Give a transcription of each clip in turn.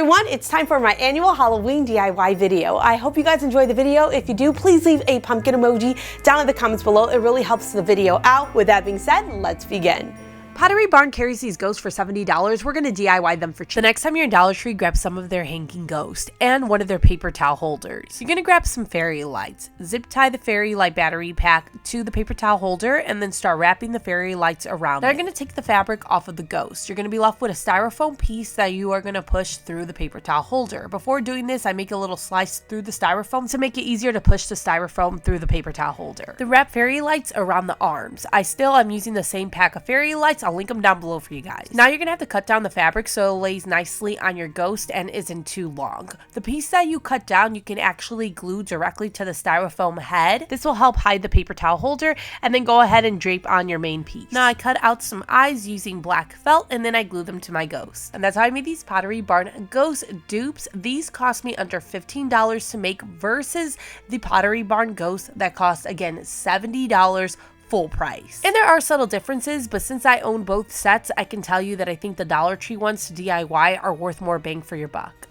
everyone, it's time for my annual Halloween DIY video. I hope you guys enjoyed the video. If you do, please leave a pumpkin emoji down in the comments below. It really helps the video out. With that being said, let's begin. Pottery Barn carries these ghosts for $70. We're going to DIY them for cheap. The next time you're in Dollar Tree, grab some of their hanging ghosts and one of their paper towel holders. You're going to grab some fairy lights. Zip tie the fairy light battery pack to the paper towel holder and then start wrapping the fairy lights around. Then you're going to take the fabric off of the ghost. You're going to be left with a styrofoam piece that you are going to push through the paper towel holder. Before doing this, I make a little slice through the styrofoam to make it easier to push the styrofoam through the paper towel holder. Then wrap fairy lights around the arms. I'm using the same pack of fairy lights. I'll link them down below for you guys. Now you're gonna have to cut down the fabric so it lays nicely on your ghost and isn't too long. The piece that you cut down, you can actually glue directly to the styrofoam head. This will help hide the paper towel holder, and then go ahead and drape on your main piece. Now I cut out some eyes using black felt, and then I glue them to my ghost. And that's how I made these Pottery Barn ghost dupes. These cost me under $15 to make versus the Pottery Barn ghost that cost, again, $70 full price. And there are subtle differences, but since I own both sets, I can tell you that I think the Dollar Tree ones to DIY are worth more bang for your buck.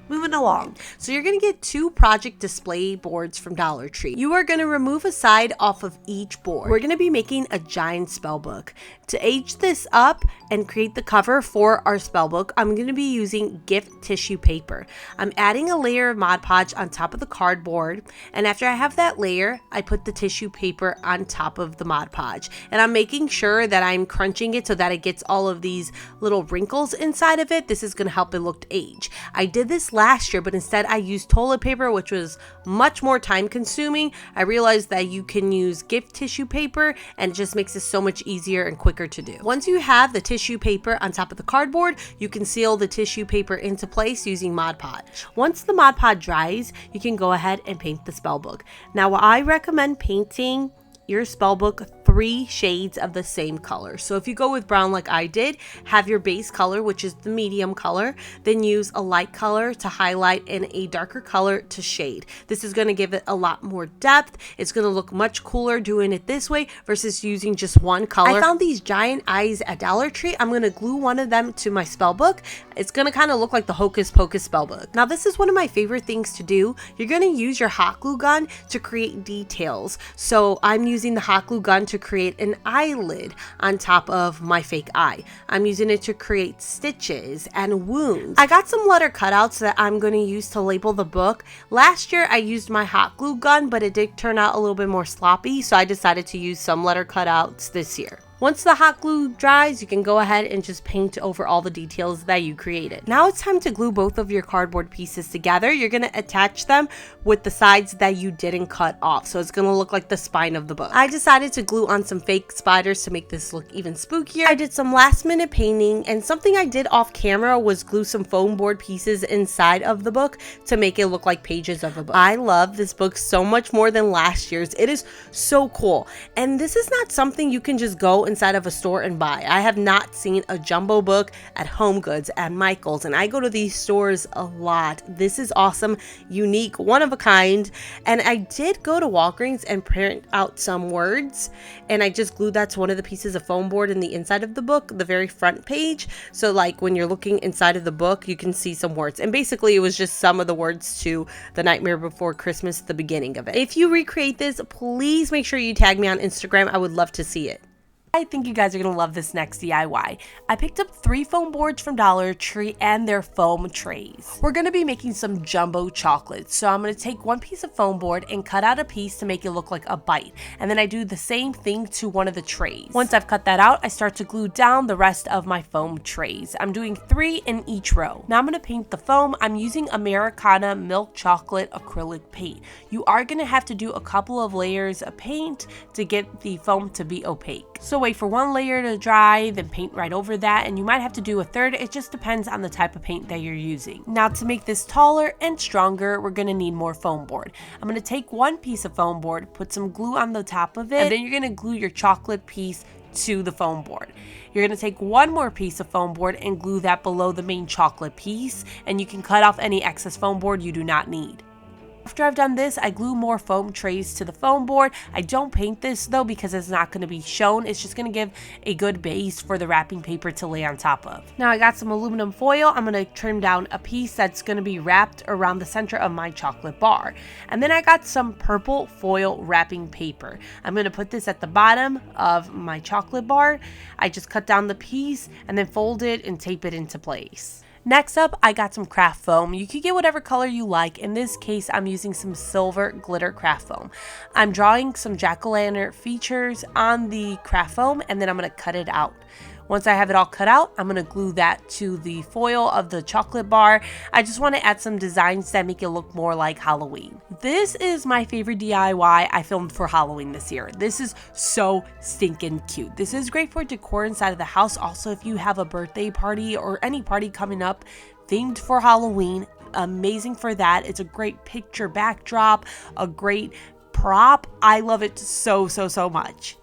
Moving along, so you're going to get 2 project display boards from Dollar Tree. You are going to remove a side off of each board. We're going to be making a giant spell book. To age this up and create the cover for our spell book, I'm going to be using gift tissue paper. I'm adding a layer of Mod Podge on top of the cardboard, and after I have that layer, I put the tissue paper on top of the Mod Podge. And I'm making sure that I'm crunching it so that it gets all of these little wrinkles inside of it. This is going to help it look age. I did this last year, but instead I used toilet paper, which was much more time consuming. I realized that you can use gift tissue paper and it just makes it so much easier and quicker to do. Once you have the tissue paper on top of the cardboard, you can seal the tissue paper into place using Mod Podge. Once the Mod Podge dries, you can go ahead and paint the spell book. Now I recommend painting your spell book 3 shades of the same color. So if you go with brown like I did, have your base color, which is the medium color, then use a light color to highlight and a darker color to shade. This is going to give it a lot more depth. It's going to look much cooler doing it this way versus using just one color. I found these giant eyes at Dollar Tree. I'm going to glue one of them to my spell book. It's going to kind of look like the Hocus Pocus spell book. Now this is one of my favorite things to do. You're going to use your hot glue gun to create details. So I'm using the hot glue gun to create an eyelid on top of my fake eye. I'm using it to create stitches and wounds. I got some letter cutouts that I'm going to use to label the book. Last year I used my hot glue gun, but it did turn out a little bit more sloppy, so I decided to use some letter cutouts this year. Once the hot glue dries, you can go ahead and just paint over all the details that you created. Now it's time to glue both of your cardboard pieces together. You're going to attach them with the sides that you didn't cut off, so it's going to look like the spine of the book. I decided to glue on some fake spiders to make this look even spookier. I did some last minute painting, and something I did off camera was glue some foam board pieces inside of the book to make it look like pages of a book. I love this book so much more than last year's. It is so cool, and this is not something you can just go inside of a store and buy. I have not seen a jumbo book at Home Goods, at Michael's, and I go to these stores a lot. This is awesome, unique, one of a kind. And I did go to Walgreens and print out some words, and I just glued that to one of the pieces of foam board in the inside of the book, the very front page. So like when you're looking inside of the book, you can see some words. And basically it was just some of the words to The Nightmare Before Christmas, the beginning of it. If you recreate this, please make sure you tag me on Instagram. I would love to see it. I think you guys are going to love this next DIY. I picked up 3 foam boards from Dollar Tree and their foam trays. We're going to be making some jumbo chocolates. So I'm going to take 1 piece of foam board and cut out a piece to make it look like a bite. And then I do the same thing to one of the trays. Once I've cut that out, I start to glue down the rest of my foam trays. I'm doing 3 in each row. Now I'm going to paint the foam. I'm using Americana milk chocolate acrylic paint. You are going to have to do a couple of layers of paint to get the foam to be opaque. So wait for 1 layer to dry, then paint right over that, and you might have to do a third. It just depends on the type of paint that you're using. Now to make this taller and stronger, we're going to need more foam board. I'm going to take 1 piece of foam board, put some glue on the top of it, and then you're going to glue your chocolate piece to the foam board. You're going to take 1 more piece of foam board and glue that below the main chocolate piece, and you can cut off any excess foam board you do not need. After I've done this, I glue more foam trays to the foam board. I don't paint this though because it's not going to be shown. It's just going to give a good base for the wrapping paper to lay on top of. Now I got some aluminum foil. I'm going to trim down a piece that's going to be wrapped around the center of my chocolate bar. And then I got some purple foil wrapping paper. I'm going to put this at the bottom of my chocolate bar. I just cut down the piece and then fold it and tape it into place. Next up, I got some craft foam. You can get whatever color you like. In this case, I'm using some silver glitter craft foam. I'm drawing some jack-o'-lantern features on the craft foam, and then I'm going to cut it out. Once I have it all cut out, I'm going to glue that to the foil of the chocolate bar. I just want to add some designs that make it look more like Halloween. This is my favorite DIY I filmed for Halloween this year. This is so stinking cute. This is great for decor inside of the house. Also, if you have a birthday party or any party coming up themed for Halloween, amazing for that. It's a great picture backdrop, a great prop. I love it so much.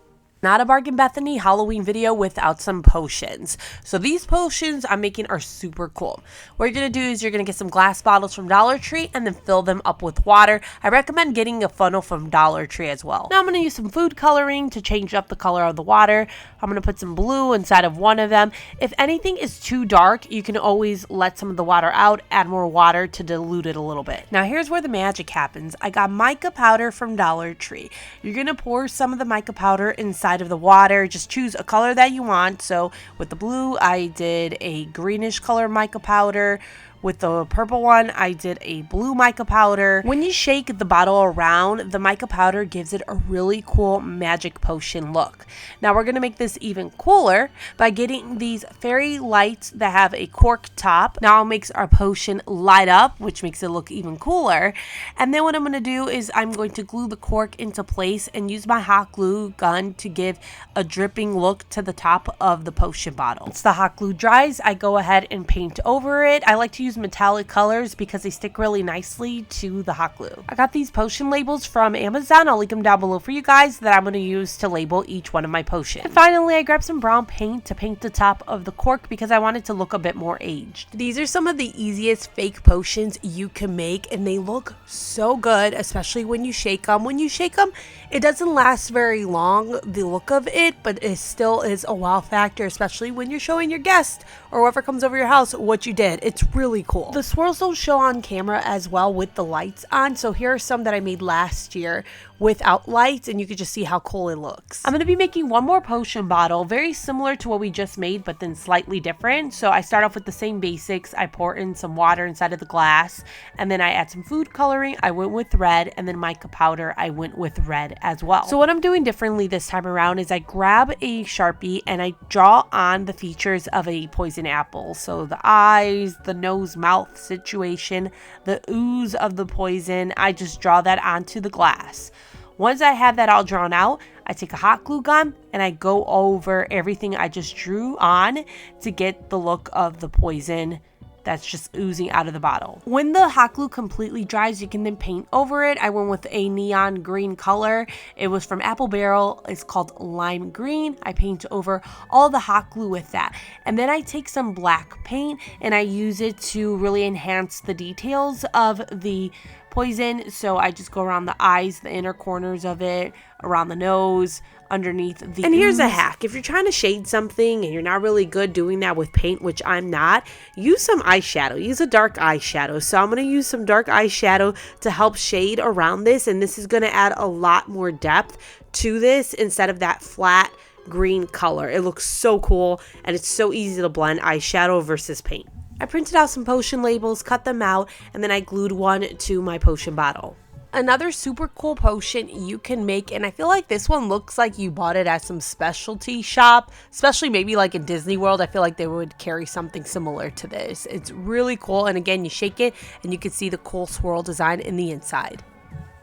Not a Bargain Bethany Halloween video without some potions. So these potions I'm making are super cool. What you're going to do is you're going to get some glass bottles from Dollar Tree and then fill them up with water. I recommend getting a funnel from Dollar Tree as well. Now I'm going to use some food coloring to change up the color of the water. I'm going to put some blue inside of one of them. If anything is too dark, you can always let some of the water out, add more water to dilute it a little bit. Now here's where the magic happens. I got mica powder from Dollar Tree. You're going to pour some of the mica powder inside of the water. Just choose a color that you want. So with the blue, I did a greenish color mica powder. With the purple one, I did a blue mica powder. When you shake the bottle around, the mica powder gives it a really cool magic potion look. Now we're going to make this even cooler by getting these fairy lights that have a cork top. Now it makes our potion light up, which makes it look even cooler. And then what I'm going to do is I'm going to glue the cork into place and use my hot glue gun to give a dripping look to the top of the potion bottle. Once the hot glue dries, I go ahead and paint over it. I like to use metallic colors because they stick really nicely to the hot glue. I got these potion labels from Amazon. I'll link them down below for you guys that I'm going to use to label each one of my potions. And finally, I grabbed some brown paint to paint the top of the cork because I wanted to look a bit more aged. These are some of the easiest fake potions you can make, and they look so good, especially when you shake them. When you shake them, it doesn't last very long, the look of it, but it still is a wow factor, especially when you're showing your guests or whoever comes over your house what you did. It's really cool. The swirls don't show on camera as well with the lights on, so here are some that I made last year without lights, and you can just see how cool it looks. I'm going to be making one more potion bottle, very similar to what we just made, but then slightly different. So I start off with the same basics. I pour in some water inside of the glass, and then I add some food coloring. I went with red, and then mica powder, I went with red as well. So what I'm doing differently this time around is I grab a Sharpie and I draw on the features of a poison apple. So the eyes, the nose, mouth situation, the ooze of the poison, I just draw that onto the glass. Once I have that all drawn out, I take a hot glue gun and I go over everything I just drew on to get the look of the poison that's just oozing out of the bottle. When the hot glue completely dries, you can then paint over it. I went with a neon green color. It was from Apple Barrel. It's called lime green. I paint over all the hot glue with that. And then I take some black paint and I use it to really enhance the details of the poison. So I just go around the eyes, the inner corners of it, around the nose, underneath the And here's a hack. If you're trying to shade something and you're not really good doing that with paint, which I'm not, use some eyeshadow. Use a dark eyeshadow. So I'm going to use some dark eyeshadow to help shade around this, and this is going to add a lot more depth to this instead of that flat green color. It looks so cool, and it's so easy to blend eyeshadow versus paint. I printed out some potion labels, cut them out, and then I glued one to my potion bottle. Another super cool potion you can make, and I feel like this one looks like you bought it at some specialty shop, especially maybe like in Disney World. I feel like they would carry something similar to this. It's really cool, and again, you shake it and you can see the cool swirl design in the inside.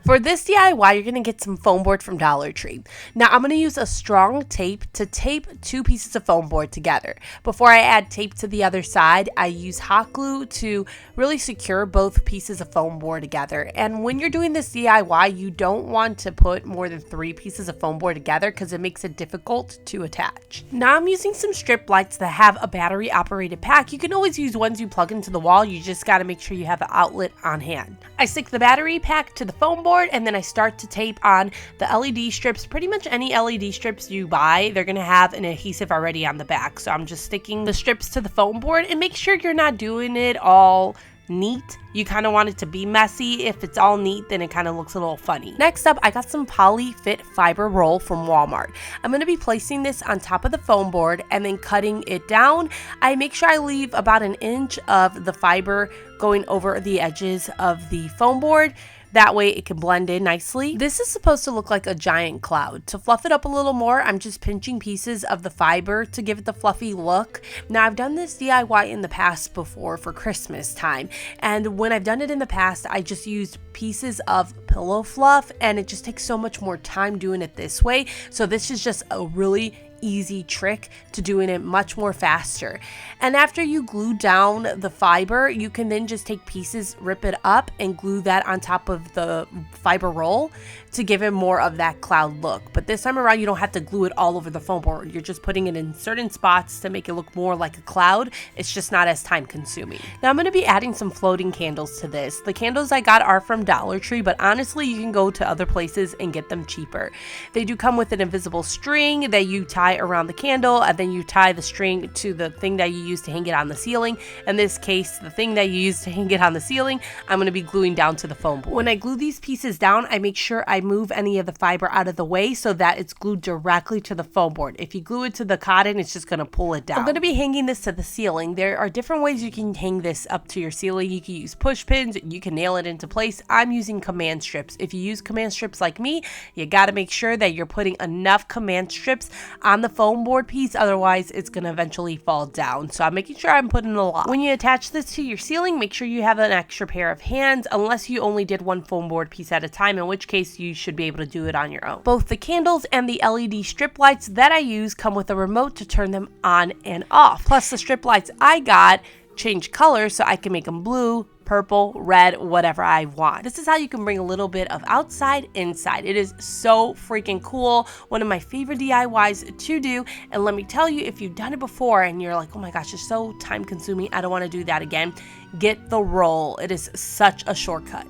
For this DIY, you're going to get some foam board from Dollar Tree. Now, I'm going to use a strong tape to tape 2 pieces of foam board together. Before I add tape to the other side, I use hot glue to really secure both pieces of foam board together. And when you're doing this DIY, you don't want to put more than 3 pieces of foam board together because it makes it difficult to attach. Now, I'm using some strip lights that have a battery operated pack. You can always use ones you plug into the wall. You just got to make sure you have an outlet on hand. I stick the battery pack to the foam board, and then I start to tape on the LED strips. Pretty much any LED strips you buy, they're going to have an adhesive already on the back. So I'm just sticking the strips to the foam board, and make sure you're not doing it all neat. You kind of want it to be messy. If it's all neat, then it kind of looks a little funny. Next up, I got some Poly Fit fiber roll from Walmart. I'm going to be placing this on top of the foam board and then cutting it down. I make sure I leave about 1 inch of the fiber going over the edges of the foam board. That way it can blend in nicely. This is supposed to look like a giant cloud. To fluff it up a little more, I'm just pinching pieces of the fiber to give it the fluffy look. Now, I've done this DIY in the past before for Christmas time. And when I've done it in the past, I just used pieces of pillow fluff, and it just takes so much more time doing it this way. So this is just a really easy trick to doing it much more faster. And after you glue down the fiber, you can then just take pieces, rip it up, and glue that on top of the fiber roll to give it more of that cloud look. But this time around, you don't have to glue it all over the foam board. You're just putting it in certain spots to make it look more like a cloud. It's just not as time consuming. Now I'm going to be adding some floating candles to this. The candles I got are from Dollar Tree, but honestly, you can go to other places and get them cheaper. They do come with an invisible string that you tie around the candle, and then you tie the string to the thing that you use to hang it on the ceiling. In this case, the thing that you use to hang it on the ceiling, I'm going to be gluing down to the foam board. When I glue these pieces down, I make sure I move any of the fiber out of the way so that it's glued directly to the foam board. If you glue it to the cotton, it's just going to pull it down. I'm going to be hanging this to the ceiling. There are different ways you can hang this up to your ceiling. You can use push pins, you can nail it into place. I'm using command strips. If you use command strips like me, you got to make sure that you're putting enough command strips on the foam board piece, otherwise it's going to eventually fall down. So I'm making sure I'm putting a lot. When you attach this to your ceiling, make sure you have an extra pair of hands, unless you only did one foam board piece at a time, in which case you should be able to do it on your own. Both the candles and the LED strip lights that I use come with a remote to turn them on and off. Plus, the strip lights I got change colors so I can make them blue, purple, red, whatever I want. This is how you can bring a little bit of outside inside. It is so freaking cool. One of my favorite DIYs to do. And let me tell you, if you've done it before and you're like, oh my gosh, it's so time consuming, I don't want to do that again, get the roll. It is such a shortcut.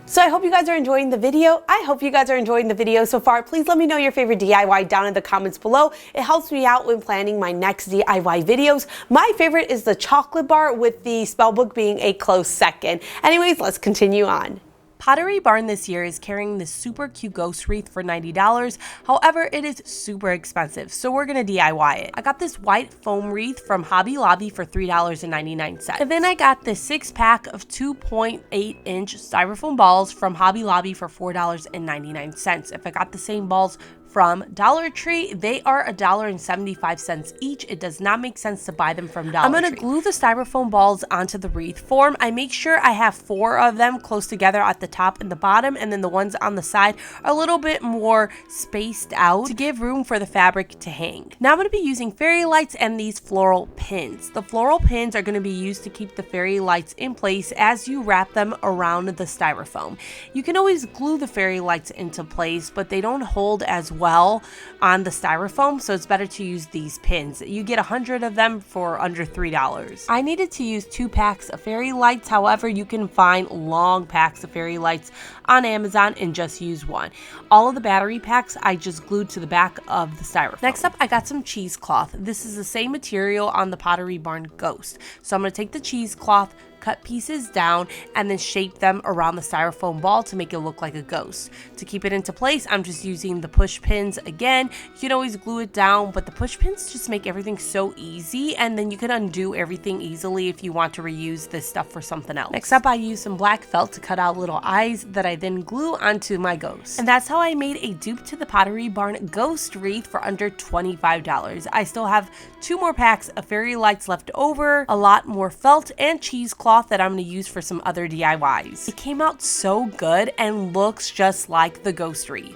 So I hope you guys are enjoying the video. I hope you guys are enjoying the video so far. Please let me know your favorite DIY down in the comments below. It helps me out when planning my next DIY videos. My favorite is the chocolate bar, with the spellbook being a close second. Anyways, let's continue on. Pottery Barn this year is carrying this super cute ghost wreath for $90. However, it is super expensive, so we're gonna DIY it. I got this white foam wreath from Hobby Lobby for $3.99. And then I got this 6-pack of 2.8-inch styrofoam balls from Hobby Lobby for $4.99. If I got the same balls from Dollar Tree, they are $1.75 each. It does not make sense to buy them from Dollar Tree. I'm gonna glue the styrofoam balls onto the wreath form. I make sure I have 4 of them close together at the top and the bottom, and then the ones on the side are a little bit more spaced out to give room for the fabric to hang. Now I'm gonna be using fairy lights and these floral pins. The floral pins are gonna be used to keep the fairy lights in place as you wrap them around the styrofoam. You can always glue the fairy lights into place, but they don't hold as well on the styrofoam, so it's better to use these pins. You get 100 of them for under $3. I needed to use 2 packs of fairy lights. However, you can find long packs of fairy lights on Amazon and just use one. All of the battery packs I just glued to the back of the styrofoam. Next up, I got some cheesecloth. This is the same material on the Pottery Barn Ghost. So I'm going to take the cheesecloth, cut pieces down, and then shape them around the styrofoam ball to make it look like a ghost. To keep it into place, I'm just using the push pins again. You can always glue it down, but the push pins just make everything so easy, and then you can undo everything easily if you want to reuse this stuff for something else. Next up, I used some black felt to cut out little eyes that I then glue onto my ghost. And that's how I made a dupe to the Pottery Barn ghost wreath for under $25. I still have 2 more packs of fairy lights left over, a lot more felt and cheesecloth cloth that I'm going to use for some other DIYs. It came out so good and looks just like the ghost wreath.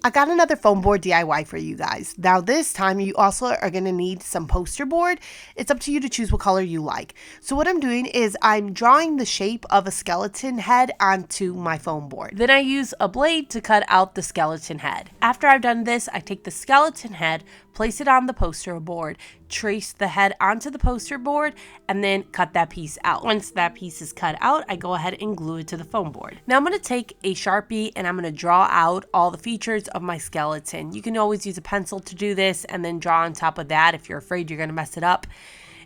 I got another foam board DIY for you guys. Now this time you also are going to need some poster board. It's up to you to choose what color you like. So what I'm doing is I'm drawing the shape of a skeleton head onto my foam board. Then I use a blade to cut out the skeleton head. After I've done this, I take the skeleton head, place it on the poster board, trace the head onto the poster board, and then cut that piece out. Once that piece is cut out, I go ahead and glue it to the foam board. Now I'm going to take a Sharpie and I'm going to draw out all the features of my skeleton. You can always use a pencil to do this and then draw on top of that if you're afraid you're going to mess it up.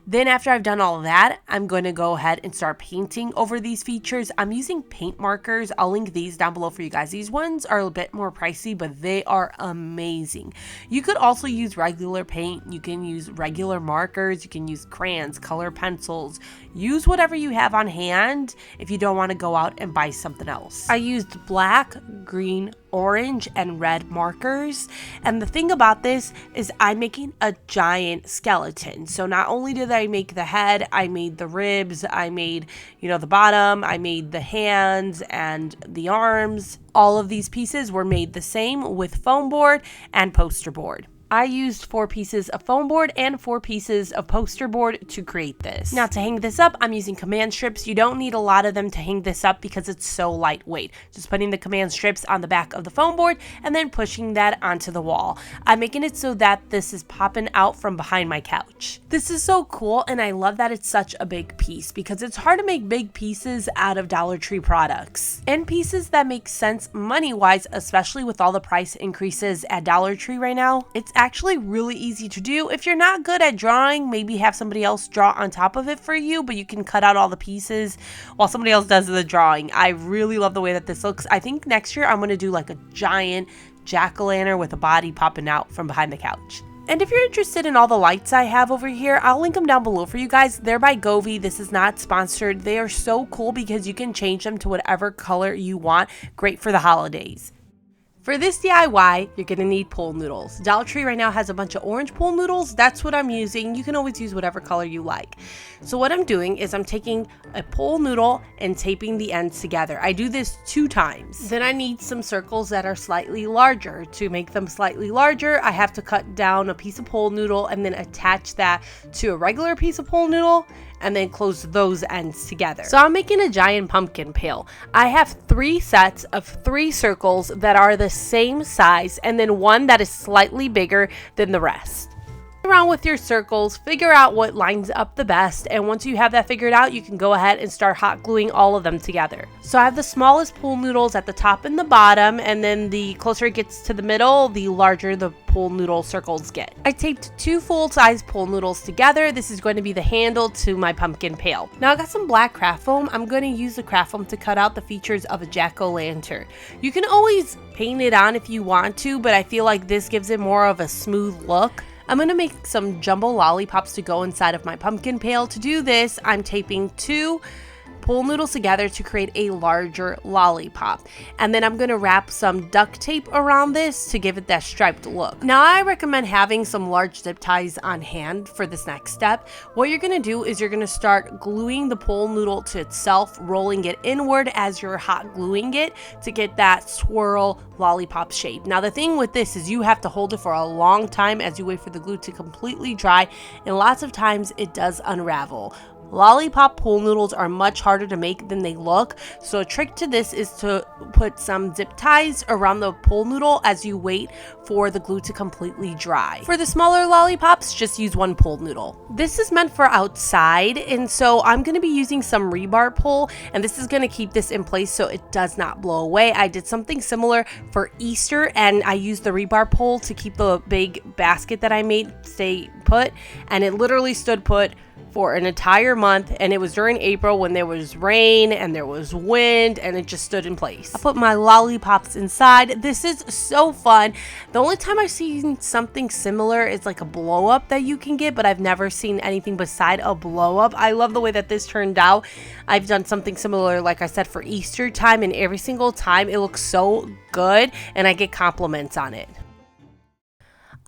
Then after I've done all of that, I'm going to go ahead and start painting over these features. I'm using paint markers. I'll link these down below for you guys. These ones are a bit more pricey, but they are amazing. You could also use regular paint. You can use regular markers. You can use crayons, color pencils. Use whatever you have on hand if you don't want to go out and buy something else. I used black, green, orange, and red markers. And the thing about this is I'm making a giant skeleton. So not only did I make the head, I made the ribs, I made, the bottom, I made the hands and the arms. All of these pieces were made the same with foam board and poster board. I used 4 pieces of foam board and 4 pieces of poster board to create this. Now to hang this up, I'm using command strips. You don't need a lot of them to hang this up because it's so lightweight. Just putting the command strips on the back of the foam board and then pushing that onto the wall. I'm making it so that this is popping out from behind my couch. This is so cool, and I love that it's such a big piece because it's hard to make big pieces out of Dollar Tree products. And pieces that make sense money-wise, especially with all the price increases at Dollar Tree right now. It's actually really easy to do. If you're not good at drawing, maybe have somebody else draw on top of it for you, but you can cut out all the pieces while somebody else does the drawing. I really love the way that this looks. I think next year I'm going to do like a giant jack-o'-lantern with a body popping out from behind the couch. And if you're interested in all the lights I have over here, I'll link them down below for you guys. They're by Govee. This is not sponsored. They are so cool because you can change them to whatever color you want. Great for the holidays. For this DIY, you're going to need pool noodles. Dollar Tree right now has a bunch of orange pool noodles. That's what I'm using. You can always use whatever color you like. So what I'm doing is I'm taking a pool noodle and taping the ends together. I do this 2 times. Then I need some circles that are slightly larger. To make them slightly larger, I have to cut down a piece of pool noodle and then attach that to a regular piece of pool noodle and then close those ends together. So I'm making a giant pumpkin pail. I have 3 sets of 3 circles that are the same size and then one that is slightly bigger than the rest. Around with your circles, figure out what lines up the best, and once you have that figured out, you can go ahead and start hot gluing all of them together. So I have the smallest pool noodles at the top and the bottom, and then the closer it gets to the middle, the larger the pool noodle circles get. I taped 2 full-size pool noodles together. This is going to be the handle to my pumpkin pail. Now I got some black craft foam. I'm going to use the craft foam to cut out the features of a jack-o'-lantern. You can always paint it on if you want to, but I feel like this gives it more of a smooth look. I'm going to make some jumbo lollipops to go inside of my pumpkin pail. To do this, I'm taping 2 pool noodles together to create a larger lollipop. And then I'm going to wrap some duct tape around this to give it that striped look. Now I recommend having some large zip ties on hand for this next step. What you're going to do is you're going to start gluing the pool noodle to itself, rolling it inward as you're hot gluing it to get that swirl lollipop shape. Now the thing with this is you have to hold it for a long time as you wait for the glue to completely dry, and lots of times it does unravel. Lollipop pool noodles are much harder to make than they look, so a trick to this is to put some zip ties around the pool noodle as you wait for the glue to completely dry. For the smaller lollipops, just use 1 pool noodle. This is meant for outside, and so I'm going to be using some rebar pull, and this is going to keep this in place so it does not blow away. I did something similar for Easter, and I used the rebar pull to keep the big basket that I made stay put, and it literally stood put for an entire month, and it was during April when there was rain and there was wind, and it just stood in place. I put my lollipops inside. This is so fun. The only time I've seen something similar is like a blow up that you can get, but I've never seen anything beside a blow up. I love the way that this turned out. I've done something similar, like I said, for Easter time, and every single time it looks so good and I get compliments on it.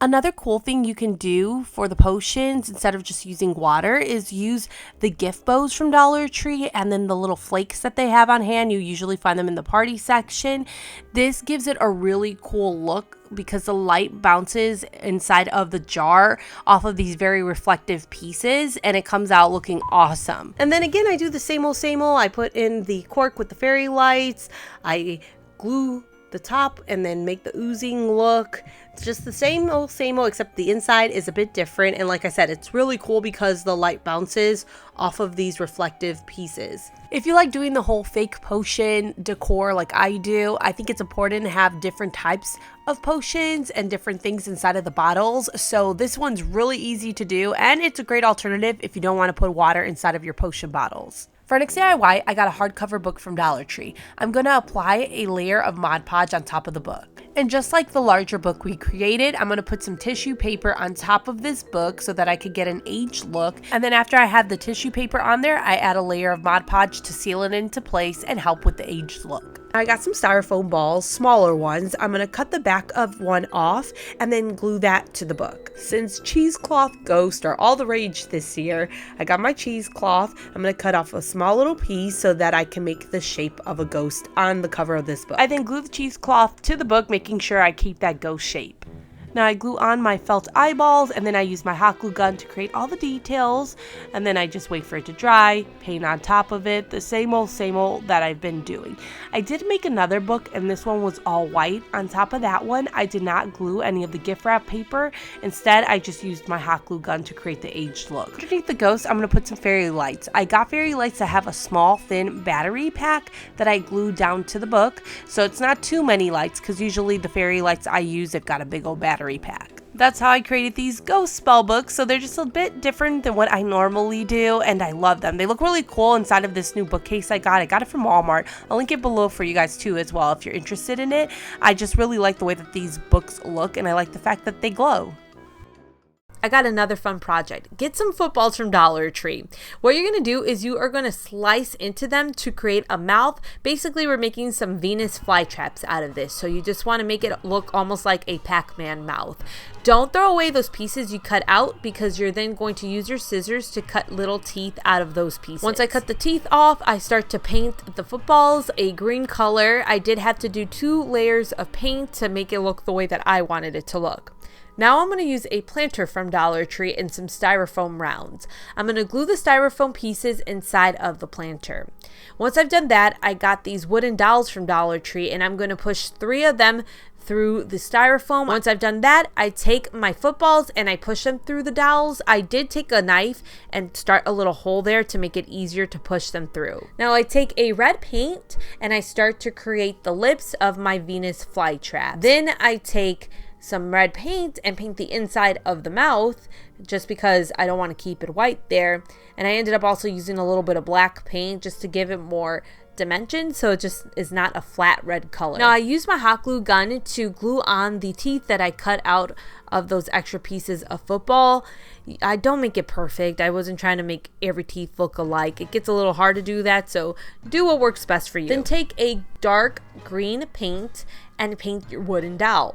Another cool thing you can do for the potions instead of just using water is use the gift bows from Dollar Tree and then the little flakes that they have on hand. You usually find them in the party section. This gives it a really cool look because the light bounces inside of the jar off of these very reflective pieces and it comes out looking awesome. And then again, I do the same old. I put in the cork with the fairy lights. I glue the top and then make the oozing look. It's just the same old, except the inside is a bit different. And like I said, it's really cool because the light bounces off of these reflective pieces. If you like doing the whole fake potion decor like I do, I think it's important to have different types of potions and different things inside of the bottles. So this one's really easy to do and it's a great alternative if you don't want to put water inside of your potion bottles. For our next DIY, I got a hardcover book from Dollar Tree. I'm going to apply a layer of Mod Podge on top of the book. And just like the larger book we created, I'm going to put some tissue paper on top of this book so that I could get an aged look. And then after I have the tissue paper on there, I add a layer of Mod Podge to seal it into place and help with the aged look. I got some styrofoam balls, smaller ones. I'm going to cut the back of one off and then glue that to the book. Since cheesecloth ghosts are all the rage this year, I got my cheesecloth. I'm going to cut off a small little piece so that I can make the shape of a ghost on the cover of this book. I then glue the cheesecloth to the book, making sure I keep that ghost shape. Now I glue on my felt eyeballs and then I use my hot glue gun to create all the details and then I just wait for it to dry, paint on top of it, the same old that I've been doing. I did make another book and this one was all white. On top of that one, I did not glue any of the gift wrap paper. Instead, I just used my hot glue gun to create the aged look. Underneath the ghost, I'm going to put some fairy lights. I got fairy lights that have a small thin battery pack that I glued down to the book. So it's not too many lights because usually the fairy lights I use have got a big old battery pack. That's how I created these ghost spell books, so they're just a bit different than what I normally do, and I love them. They look really cool inside of this new bookcase I got. I got it from Walmart. I'll link it below for you guys too as well if you're interested in it. I just really like the way that these books look, and I like the fact that they glow. I got another fun project. Get some footballs from Dollar Tree. What you're going to do is you are going to slice into them to create a mouth. Basically, we're making some Venus flytraps out of this. So you just want to make it look almost like a Pac-Man mouth. Don't throw away those pieces you cut out because you're then going to use your scissors to cut little teeth out of those pieces. Once I cut the teeth off, I start to paint the footballs a green color. I did have to do 2 layers of paint to make it look the way that I wanted it to look. Now I'm going to use a planter from Dollar Tree and some styrofoam rounds. I'm going to glue the styrofoam pieces inside of the planter. Once I've done that, I got these wooden dowels from Dollar Tree and I'm going to push 3 of them through the styrofoam. Once I've done that, I take my footballs and I push them through the dowels. I did take a knife and start a little hole there to make it easier to push them through. Now I take a red paint and I start to create the lips of my Venus flytrap. Then I take some red paint and paint the inside of the mouth just because I don't want to keep it white there. And I ended up also using a little bit of black paint just to give it more dimension so it just is not a flat red color. Now I used my hot glue gun to glue on the teeth that I cut out of those extra pieces of football. I don't make it perfect. I wasn't trying to make every teeth look alike. It gets a little hard to do that, so do what works best for you. Then take a dark green paint and paint your wooden dowel.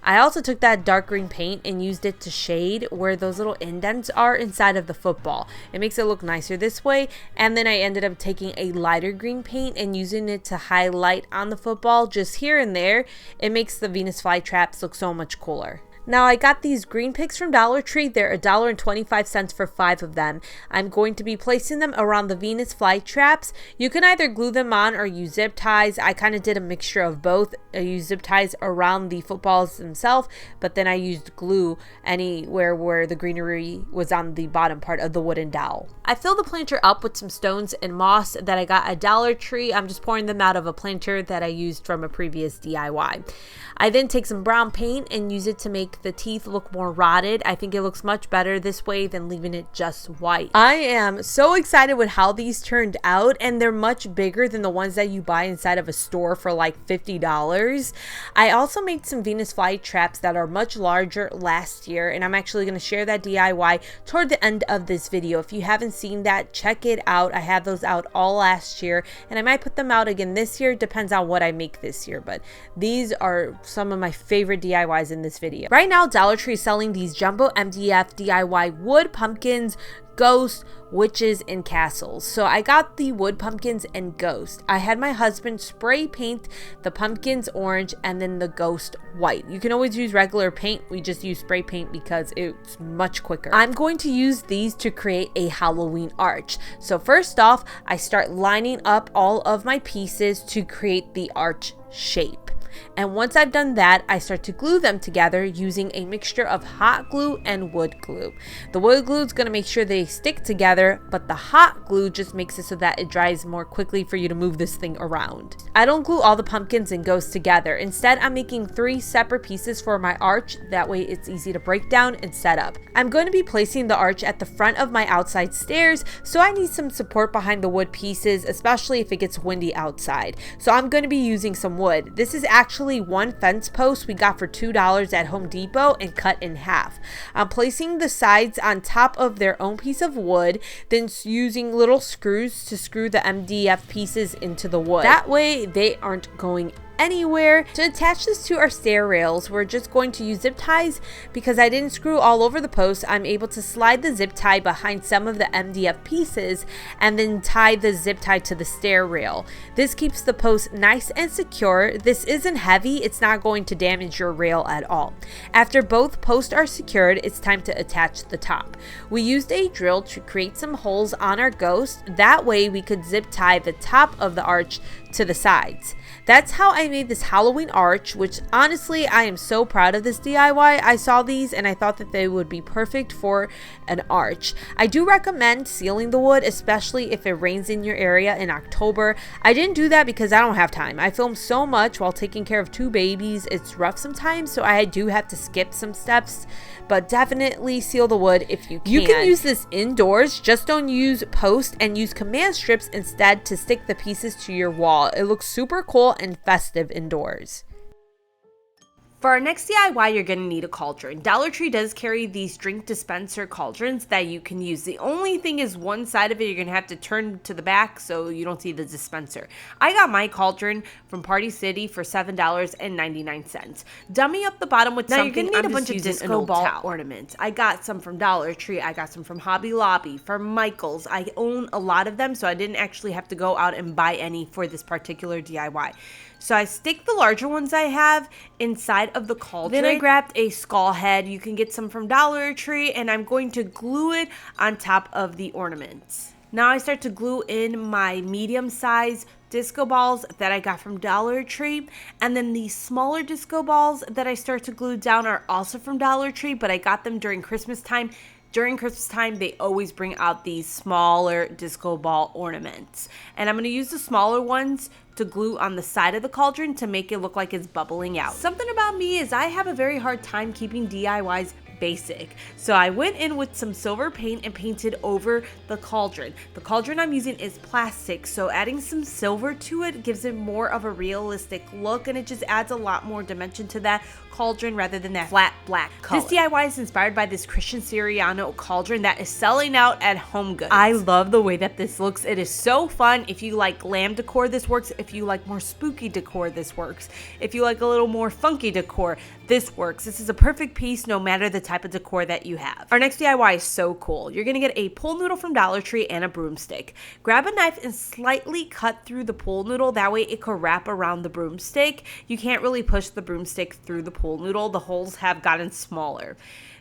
I also took that dark green paint and used it to shade where those little indents are inside of the football. It makes it look nicer this way. And then I ended up taking a lighter green paint and using it to highlight on the football just here and there. It makes the Venus flytraps look so much cooler. Now I got these green picks from Dollar Tree. They're $1.25 for 5 of them. I'm going to be placing them around the Venus flytraps. You can either glue them on or use zip ties. I kind of did a mixture of both. I used zip ties around the footballs themselves, but then I used glue anywhere where the greenery was on the bottom part of the wooden dowel. I filled the planter up with some stones and moss that I got at Dollar Tree. I'm just pouring them out of a planter that I used from a previous DIY. I then take some brown paint and use it to make the teeth look more rotted. I think it looks much better this way than leaving it just white. I am so excited with how these turned out, and they're much bigger than the ones that you buy inside of a store for like $50. I also made some Venus flytraps that are much larger last year, and I'm actually going to share that DIY toward the end of this video. If you haven't seen that, check it out. I had those out all last year, and I might put them out again this year. Depends on what I make this year, but these are some of my favorite DIYs in this video. Right Right now, Dollar Tree is selling these jumbo MDF DIY wood pumpkins, ghosts, witches, and castles. So I got the wood pumpkins and ghost. I had my husband spray paint the pumpkins orange and then the ghost white. You can always use regular paint. We just use spray paint because it's much quicker. I'm going to use these to create a Halloween arch. So first off, I start lining up all of my pieces to create the arch shape. And once I've done that, I start to glue them together using a mixture of hot glue and wood glue. The wood glue is going to make sure they stick together, but the hot glue just makes it so that it dries more quickly for you to move this thing around. I don't glue all the pumpkins and ghosts together. Instead, I'm making 3 separate pieces for my arch. That way it's easy to break down and set up. I'm going to be placing the arch at the front of my outside stairs, so I need some support behind the wood pieces, especially if it gets windy outside. So I'm going to be using some wood. This is actually one fence post we got for $2 at Home Depot and cut in half. I'm placing the sides on top of their own piece of wood, then using little screws to screw the MDF pieces into the wood. That way they aren't going anywhere. To attach this to our stair rails, we're just going to use zip ties. Because I didn't screw all over the post, I'm able to slide the zip tie behind some of the MDF pieces and then tie the zip tie to the stair rail. This keeps the post nice and secure. This isn't heavy, it's not going to damage your rail at all. After both posts are secured, it's time to attach the top. We used a drill to create some holes on our ghost. That way we could zip tie the top of the arch to the sides. That's how I made this Halloween arch, which honestly, I am so proud of this DIY. I saw these and I thought that they would be perfect for an arch. I do recommend sealing the wood, especially if it rains in your area in October. I didn't do that because I don't have time. I film so much while taking care of 2 babies. It's rough sometimes, so I do have to skip some steps, but definitely seal the wood if you can. You can use this indoors, just don't use posts and use command strips instead to stick the pieces to your wall. It looks super cool and festive indoors. For our next DIY, you're going to need a cauldron. Dollar Tree does carry these drink dispenser cauldrons that you can use. The only thing is one side of it, you're going to have to turn to the back so you don't see the dispenser. I got my cauldron from Party City for $7.99. Dummy up the bottom with something. You're going to need a bunch of disco ball ornaments. I got some from Dollar Tree. I got some from Hobby Lobby, from Michael's. I own a lot of them, so I didn't actually have to go out and buy any for this particular DIY. So I stick the larger ones I have inside of the cauldron. Then I grabbed a skull head. You can get some from Dollar Tree, and I'm going to glue it on top of the ornaments. Now I start to glue in my medium size disco balls that I got from Dollar Tree, and then the smaller disco balls that I start to glue down are also from Dollar Tree, but I got them during Christmas time. During Christmas time, they always bring out these smaller disco ball ornaments. And I'm going to use the smaller ones to glue on the side of the cauldron to make it look like it's bubbling out. Something about me is I have a very hard time keeping DIYs basic. So I went in with some silver paint and painted over the cauldron. The cauldron I'm using is plastic, so adding some silver to it gives it more of a realistic look, and it just adds a lot more dimension to that cauldron rather than that flat black color. This DIY is inspired by this Christian Siriano cauldron that is selling out at HomeGoods. I love the way that this looks. It is so fun. If you like glam decor, this works. If you like more spooky decor, this works. If you like a little more funky decor, this works. This is a perfect piece no matter the type of decor that you have. Our next DIY is so cool. You're gonna get a pool noodle from Dollar Tree and a broomstick. Grab a knife and slightly cut through the pool noodle. That way it could wrap around the broomstick. You can't really push the broomstick through the pool noodle. The holes have gotten smaller.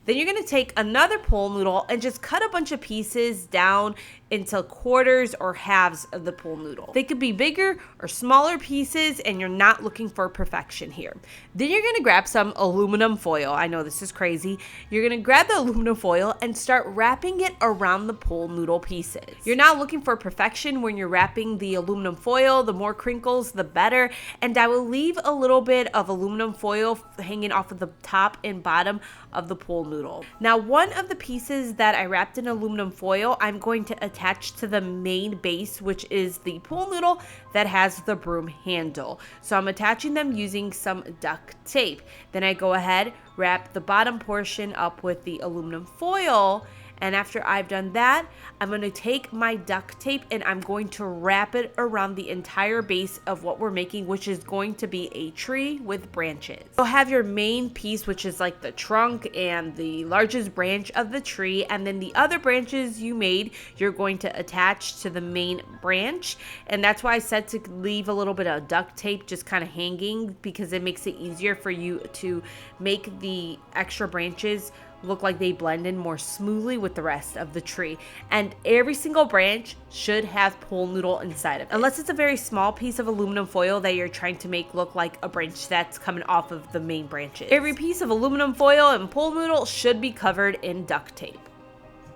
Then you're going to take another pool noodle and just cut a bunch of pieces down into quarters or halves of the pool noodle. They could be bigger or smaller pieces, and you're not looking for perfection here. Then you're going to grab some aluminum foil. I know this is crazy. You're going to grab the aluminum foil and start wrapping it around the pool noodle pieces. You're not looking for perfection when you're wrapping the aluminum foil. The more crinkles, the better. And I will leave a little bit of aluminum foil hanging off of the top and bottom of the pool noodle. Now, one of the pieces that I wrapped in aluminum foil, I'm going to attach to the main base, which is the pool noodle that has the broom handle. So I'm attaching them using some duct tape. Then I go ahead, wrap the bottom portion up with the aluminum foil, And after I've done that, I'm going to take my duct tape and I'm going to wrap it around the entire base of what we're making, which is going to be a tree with branches. You'll have your main piece, which is like the trunk and the largest branch of the tree, and then the other branches you made, you're going to attach to the main branch. And that's why I said to leave a little bit of duct tape just kind of hanging, because it makes it easier for you to make the extra branches look like they blend in more smoothly with the rest of the tree. And every single branch should have pool noodle inside of it, unless it's a very small piece of aluminum foil that you're trying to make look like a branch that's coming off of the main branches. Every piece of aluminum foil and pool noodle should be covered in duct tape.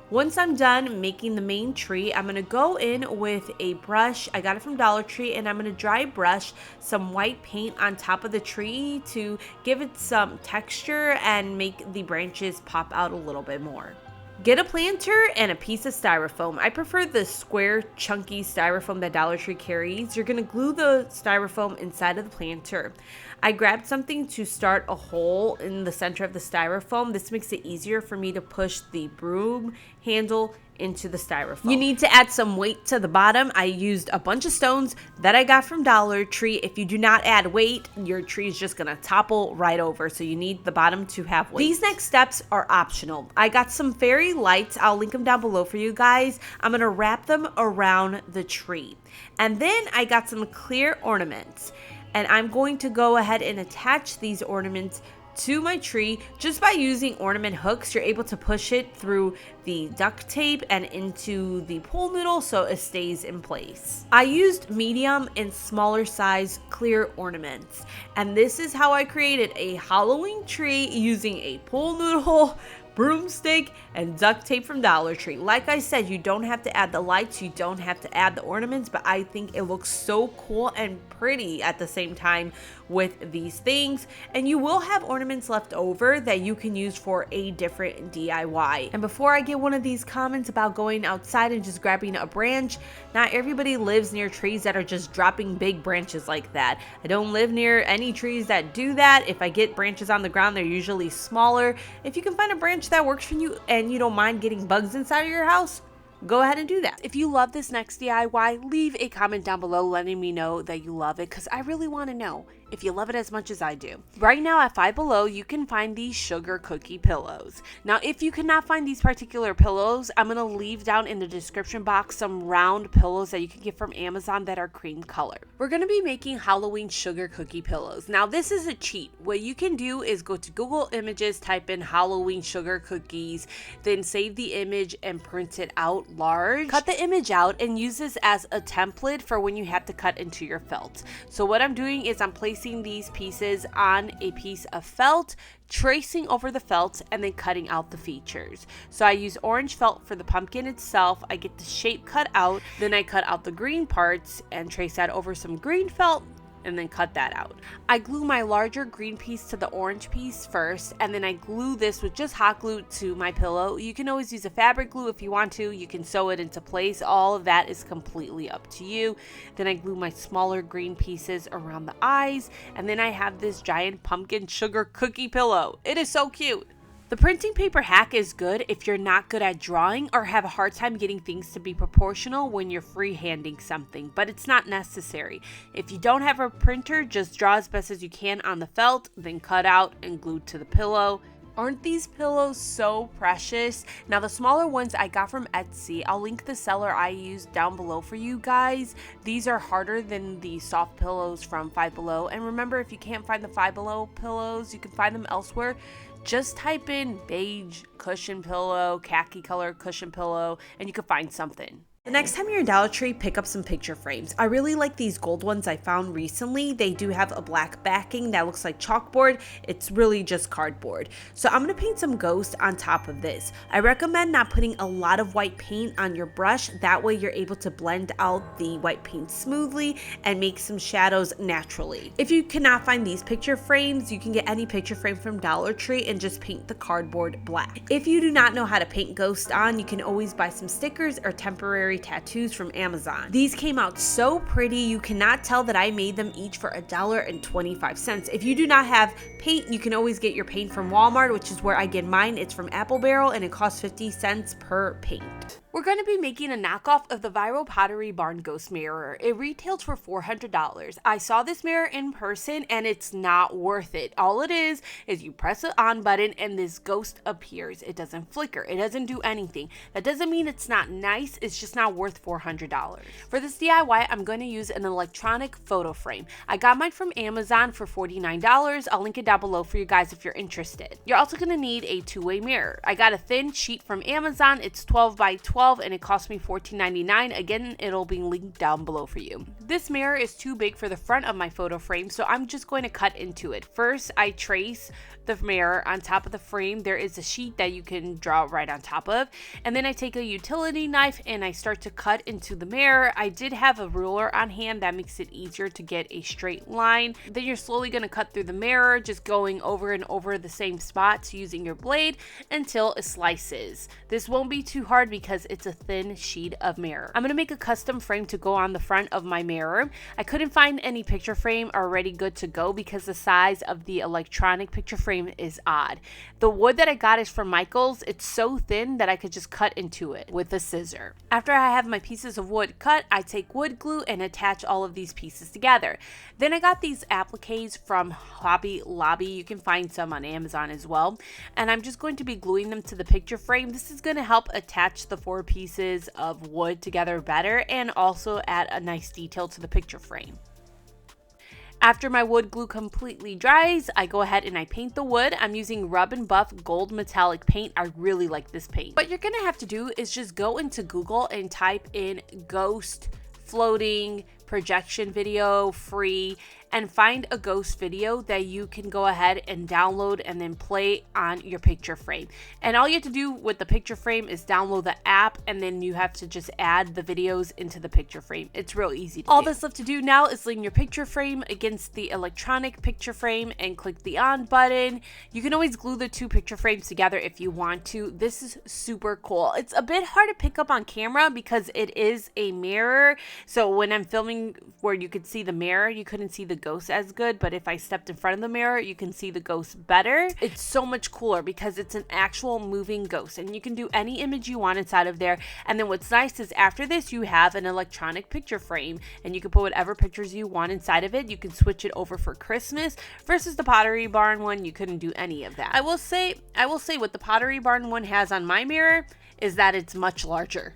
Once I'm done making the main tree, I'm going to go in with a brush. I got it from Dollar Tree, and I'm going to dry brush some white paint on top of the tree to give it some texture and make the branches pop out a little bit more. Get a planter and a piece of styrofoam. I prefer the square, chunky styrofoam that Dollar Tree carries. You're going to glue the styrofoam inside of the planter. I grabbed something to start a hole in the center of the styrofoam. This makes it easier for me to push the broom handle into the styrofoam. You need to add some weight to the bottom. I used a bunch of stones that I got from Dollar Tree. If you do not add weight, your tree is just gonna topple right over. So you need the bottom to have weight. These next steps are optional. I got some fairy lights. I'll link them down below for you guys. I'm gonna wrap them around the tree. And then I got some clear ornaments. And I'm going to go ahead and attach these ornaments to my tree just by using ornament hooks. You're able to push it through the duct tape and into the pool noodle so it stays in place. I used medium and smaller size clear ornaments, and this is how I created a Halloween tree using a pool noodle, broomstick, and duct tape from Dollar Tree. Like I said, you don't have to add the lights, you don't have to add the ornaments, but I think it looks so cool and pretty at the same time with these things. And you will have ornaments left over that you can use for a different DIY. And before I get one of these comments about going outside and just grabbing a branch, not everybody lives near trees that are just dropping big branches like that. I don't live near any trees that do that. If I get branches on the ground, they're usually smaller. If you can find a branch that works for you and you don't mind getting bugs inside of your house, go ahead and do that. If you love this next DIY, leave a comment down below letting me know that you love it, because I really want to know if you love it as much as I do. Right now at Five Below, you can find these sugar cookie pillows. Now, if you cannot find these particular pillows, I'm going to leave down in the description box some round pillows that you can get from Amazon that are cream color. We're going to be making Halloween sugar cookie pillows. Now, this is a cheat. What you can do is go to Google Images, type in Halloween sugar cookies, then save the image and print it out large. Cut the image out and use this as a template for when you have to cut into your felt. So what I'm doing is I'm placing these pieces on a piece of felt, tracing over the felt, and then cutting out the features. So I use orange felt for the pumpkin itself. I get the shape cut out, then I cut out the green parts and trace that over some green felt, and then cut that out. I glue my larger green piece to the orange piece first, and then I glue this with just hot glue to my pillow. You can always use a fabric glue if you want to. You can sew it into place. All of that is completely up to you. Then I glue my smaller green pieces around the eyes, and then I have this giant pumpkin sugar cookie pillow. It is so cute. The printing paper hack is good if you're not good at drawing or have a hard time getting things to be proportional when you're freehanding something, but it's not necessary. If you don't have a printer, just draw as best as you can on the felt, then cut out and glue to the pillow. Aren't these pillows so precious? Now, the smaller ones I got from Etsy. I'll link the seller I used down below for you guys. These are harder than the soft pillows from Five Below. And remember, if you can't find the Five Below pillows, you can find them elsewhere. Just type in beige cushion pillow, khaki color cushion pillow, and you can find something. The next time you're in Dollar Tree, pick up some picture frames. I really like these gold ones I found recently. They do have a black backing that looks like chalkboard. It's really just cardboard. So I'm going to paint some ghosts on top of this. I recommend not putting a lot of white paint on your brush. That way you're able to blend out the white paint smoothly and make some shadows naturally. If you cannot find these picture frames, you can get any picture frame from Dollar Tree and just paint the cardboard black. If you do not know how to paint ghosts on, you can always buy some stickers or temporary fairy tattoos from Amazon. These came out so pretty, you cannot tell that I made them each for $1.25. If you do not have paint, you can always get your paint from Walmart, which is where I get mine. It's from Apple Barrel and it costs 50 cents per paint. We're going to be making a knockoff of the viral Pottery Barn ghost mirror. It retails for $400. I saw this mirror in person and it's not worth it. All it is you press the on button and this ghost appears. It doesn't flicker. It doesn't do anything. That doesn't mean it's not nice. It's just not worth $400. For this DIY, I'm going to use an electronic photo frame. I got mine from Amazon for $49. I'll link it down below for you guys if you're interested. You're also going to need a two-way mirror. I got a thin sheet from Amazon. It's 12 by 12 and it cost me $14.99. Again, it'll be linked down below for you. This mirror is too big for the front of my photo frame, so I'm just going to cut into it. First, I trace the mirror on top of the frame. There is a sheet that you can draw right on top of, and then I take a utility knife and I start to cut into the mirror. I did have a ruler on hand. That makes it easier to get a straight line. Then you're slowly going to cut through the mirror, just going over and over the same spots using your blade until it slices. This won't be too hard because it's a thin sheet of mirror. I'm going to make a custom frame to go on the front of my mirror. I couldn't find any picture frame already good to go because the size of the electronic picture frame is odd. The wood that I got is from Michael's. It's so thin that I could just cut into it with a scissor. After I have my pieces of wood cut, I take wood glue and attach all of these pieces together. Then I got these appliques from Hobby Lobby. You can find some on Amazon as well. And I'm just going to be gluing them to the picture frame. This is going to help attach the four pieces of wood together better and also add a nice detail to the picture frame. After my wood glue completely dries, I go ahead and I paint the wood. I'm using Rub and Buff Gold Metallic Paint. I really like this paint. What you're going to have to do is just go into Google and type in ghost floating projection video free and find a ghost video that you can go ahead and download and then play on your picture frame. And all you have to do with the picture frame is download the app and then you have to just add the videos into the picture frame. It's real easy to do. All that's left to do now is lean your picture frame against the electronic picture frame and click the on button. You can always glue the two picture frames together if you want to. This is super cool. It's a bit hard to pick up on camera because it is a mirror. So when I'm filming where you could see the mirror, you couldn't see the ghost as good, but if I stepped in front of the mirror, you can see the ghost better. It's so much cooler because it's an actual moving ghost and you can do any image you want inside of there. And then what's nice is after this, you have an electronic picture frame and you can put whatever pictures you want inside of it. You can switch it over for Christmas versus the Pottery Barn one. You couldn't do any of that. I will say what the Pottery Barn one has on my mirror is that it's much larger.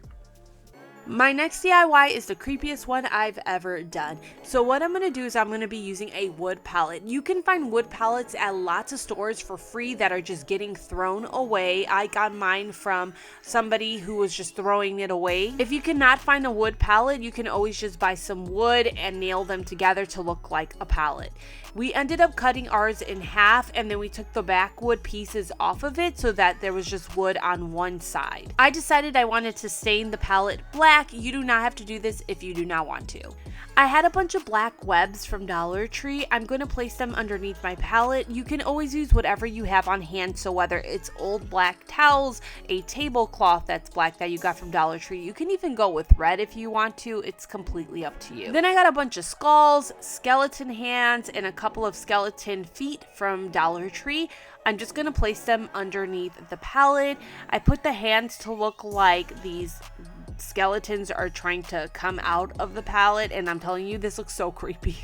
My next DIY is the creepiest one I've ever done. So what I'm going to do is I'm going to be using a wood pallet. You can find wood pallets at lots of stores for free that are just getting thrown away. I got mine from somebody who was just throwing it away. If you cannot find a wood pallet, you can always just buy some wood and nail them together to look like a pallet. We ended up cutting ours in half and then we took the backwood pieces off of it so that there was just wood on one side. I decided I wanted to stain the pallet black. You do not have to do this if you do not want to. I had a bunch of black webs from Dollar Tree. I'm going to place them underneath my pallet. You can always use whatever you have on hand. So whether it's old black towels, a tablecloth that's black that you got from Dollar Tree, you can even go with red if you want to. It's completely up to you. Then I got a bunch of skulls, skeleton hands, and a couple of skeleton feet from Dollar Tree. I'm just going to place them underneath the pallet. I put the hands to look like these skeletons are trying to come out of the pallet, and I'm telling you, this looks so creepy.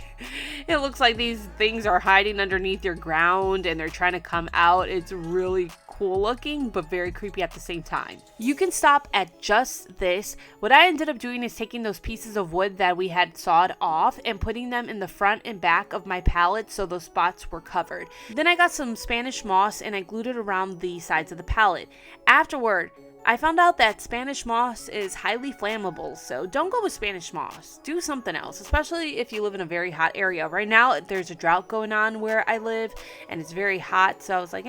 It looks like these things are hiding underneath your ground and they're trying to come out. It's really cool looking, but very creepy at the same time. You can stop at just this. What I ended up doing is taking those pieces of wood that we had sawed off and putting them in the front and back of my pallet so those spots were covered. Then I got some Spanish moss and I glued it around the sides of the pallet. Afterward, I found out that Spanish moss is highly flammable, so don't go with Spanish moss. Do something else, especially if you live in a very hot area. Right now, there's a drought going on where I live, and it's very hot, so I was like,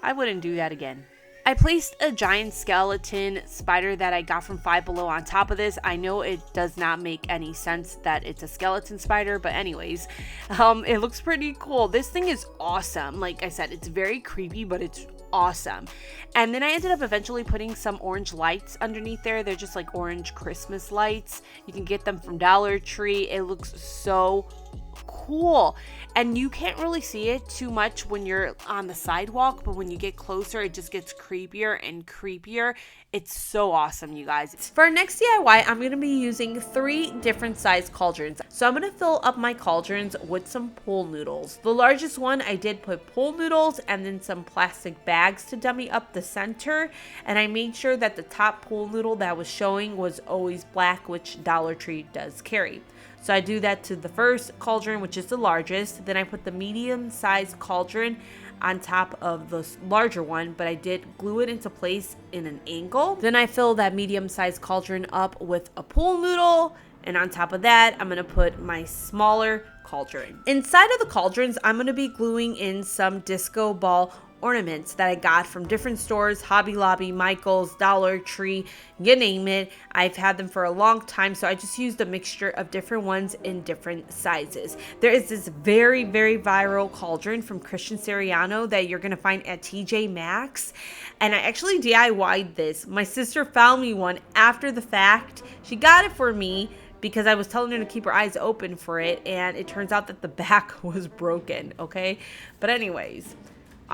I wouldn't do that again. I placed a giant skeleton spider that I got from Five Below on top of this. I know it does not make any sense that it's a skeleton spider, but anyways, it looks pretty cool. This thing is awesome. Like I said, it's very creepy, but it's awesome. And then I ended up eventually putting some orange lights underneath there. They're just like orange Christmas lights. You can get them from Dollar Tree. It looks so cool, and you can't really see it too much when you're on the sidewalk, but when you get closer it just gets creepier and creepier. It's so awesome, you guys. For our next DIY, I'm going to be using 3 different size cauldrons. So I'm going to fill up my cauldrons with some pool noodles. The largest one, I did put pool noodles and then some plastic bags to dummy up the center, and I made sure that the top pool noodle that was showing was always black, which Dollar Tree does carry. So I do that to the first cauldron, which is the largest. Then I put the medium-sized cauldron on top of the larger one, but I did glue it into place in an angle. Then I fill that medium-sized cauldron up with a pool noodle, and on top of that, I'm gonna put my smaller cauldron. Inside of the cauldrons, I'm gonna be gluing in some disco ball ornaments that I got from different stores, Hobby Lobby, Michael's, Dollar Tree, you name it. I've had them for a long time, so I just used a mixture of different ones in different sizes. There is this very, very viral cauldron from Christian Siriano that you're gonna find at TJ Maxx, and I actually DIY'd this. My sister found me one after the fact. She got it for me because I was telling her to keep her eyes open for it, and it turns out that the back was broken, okay? But anyways,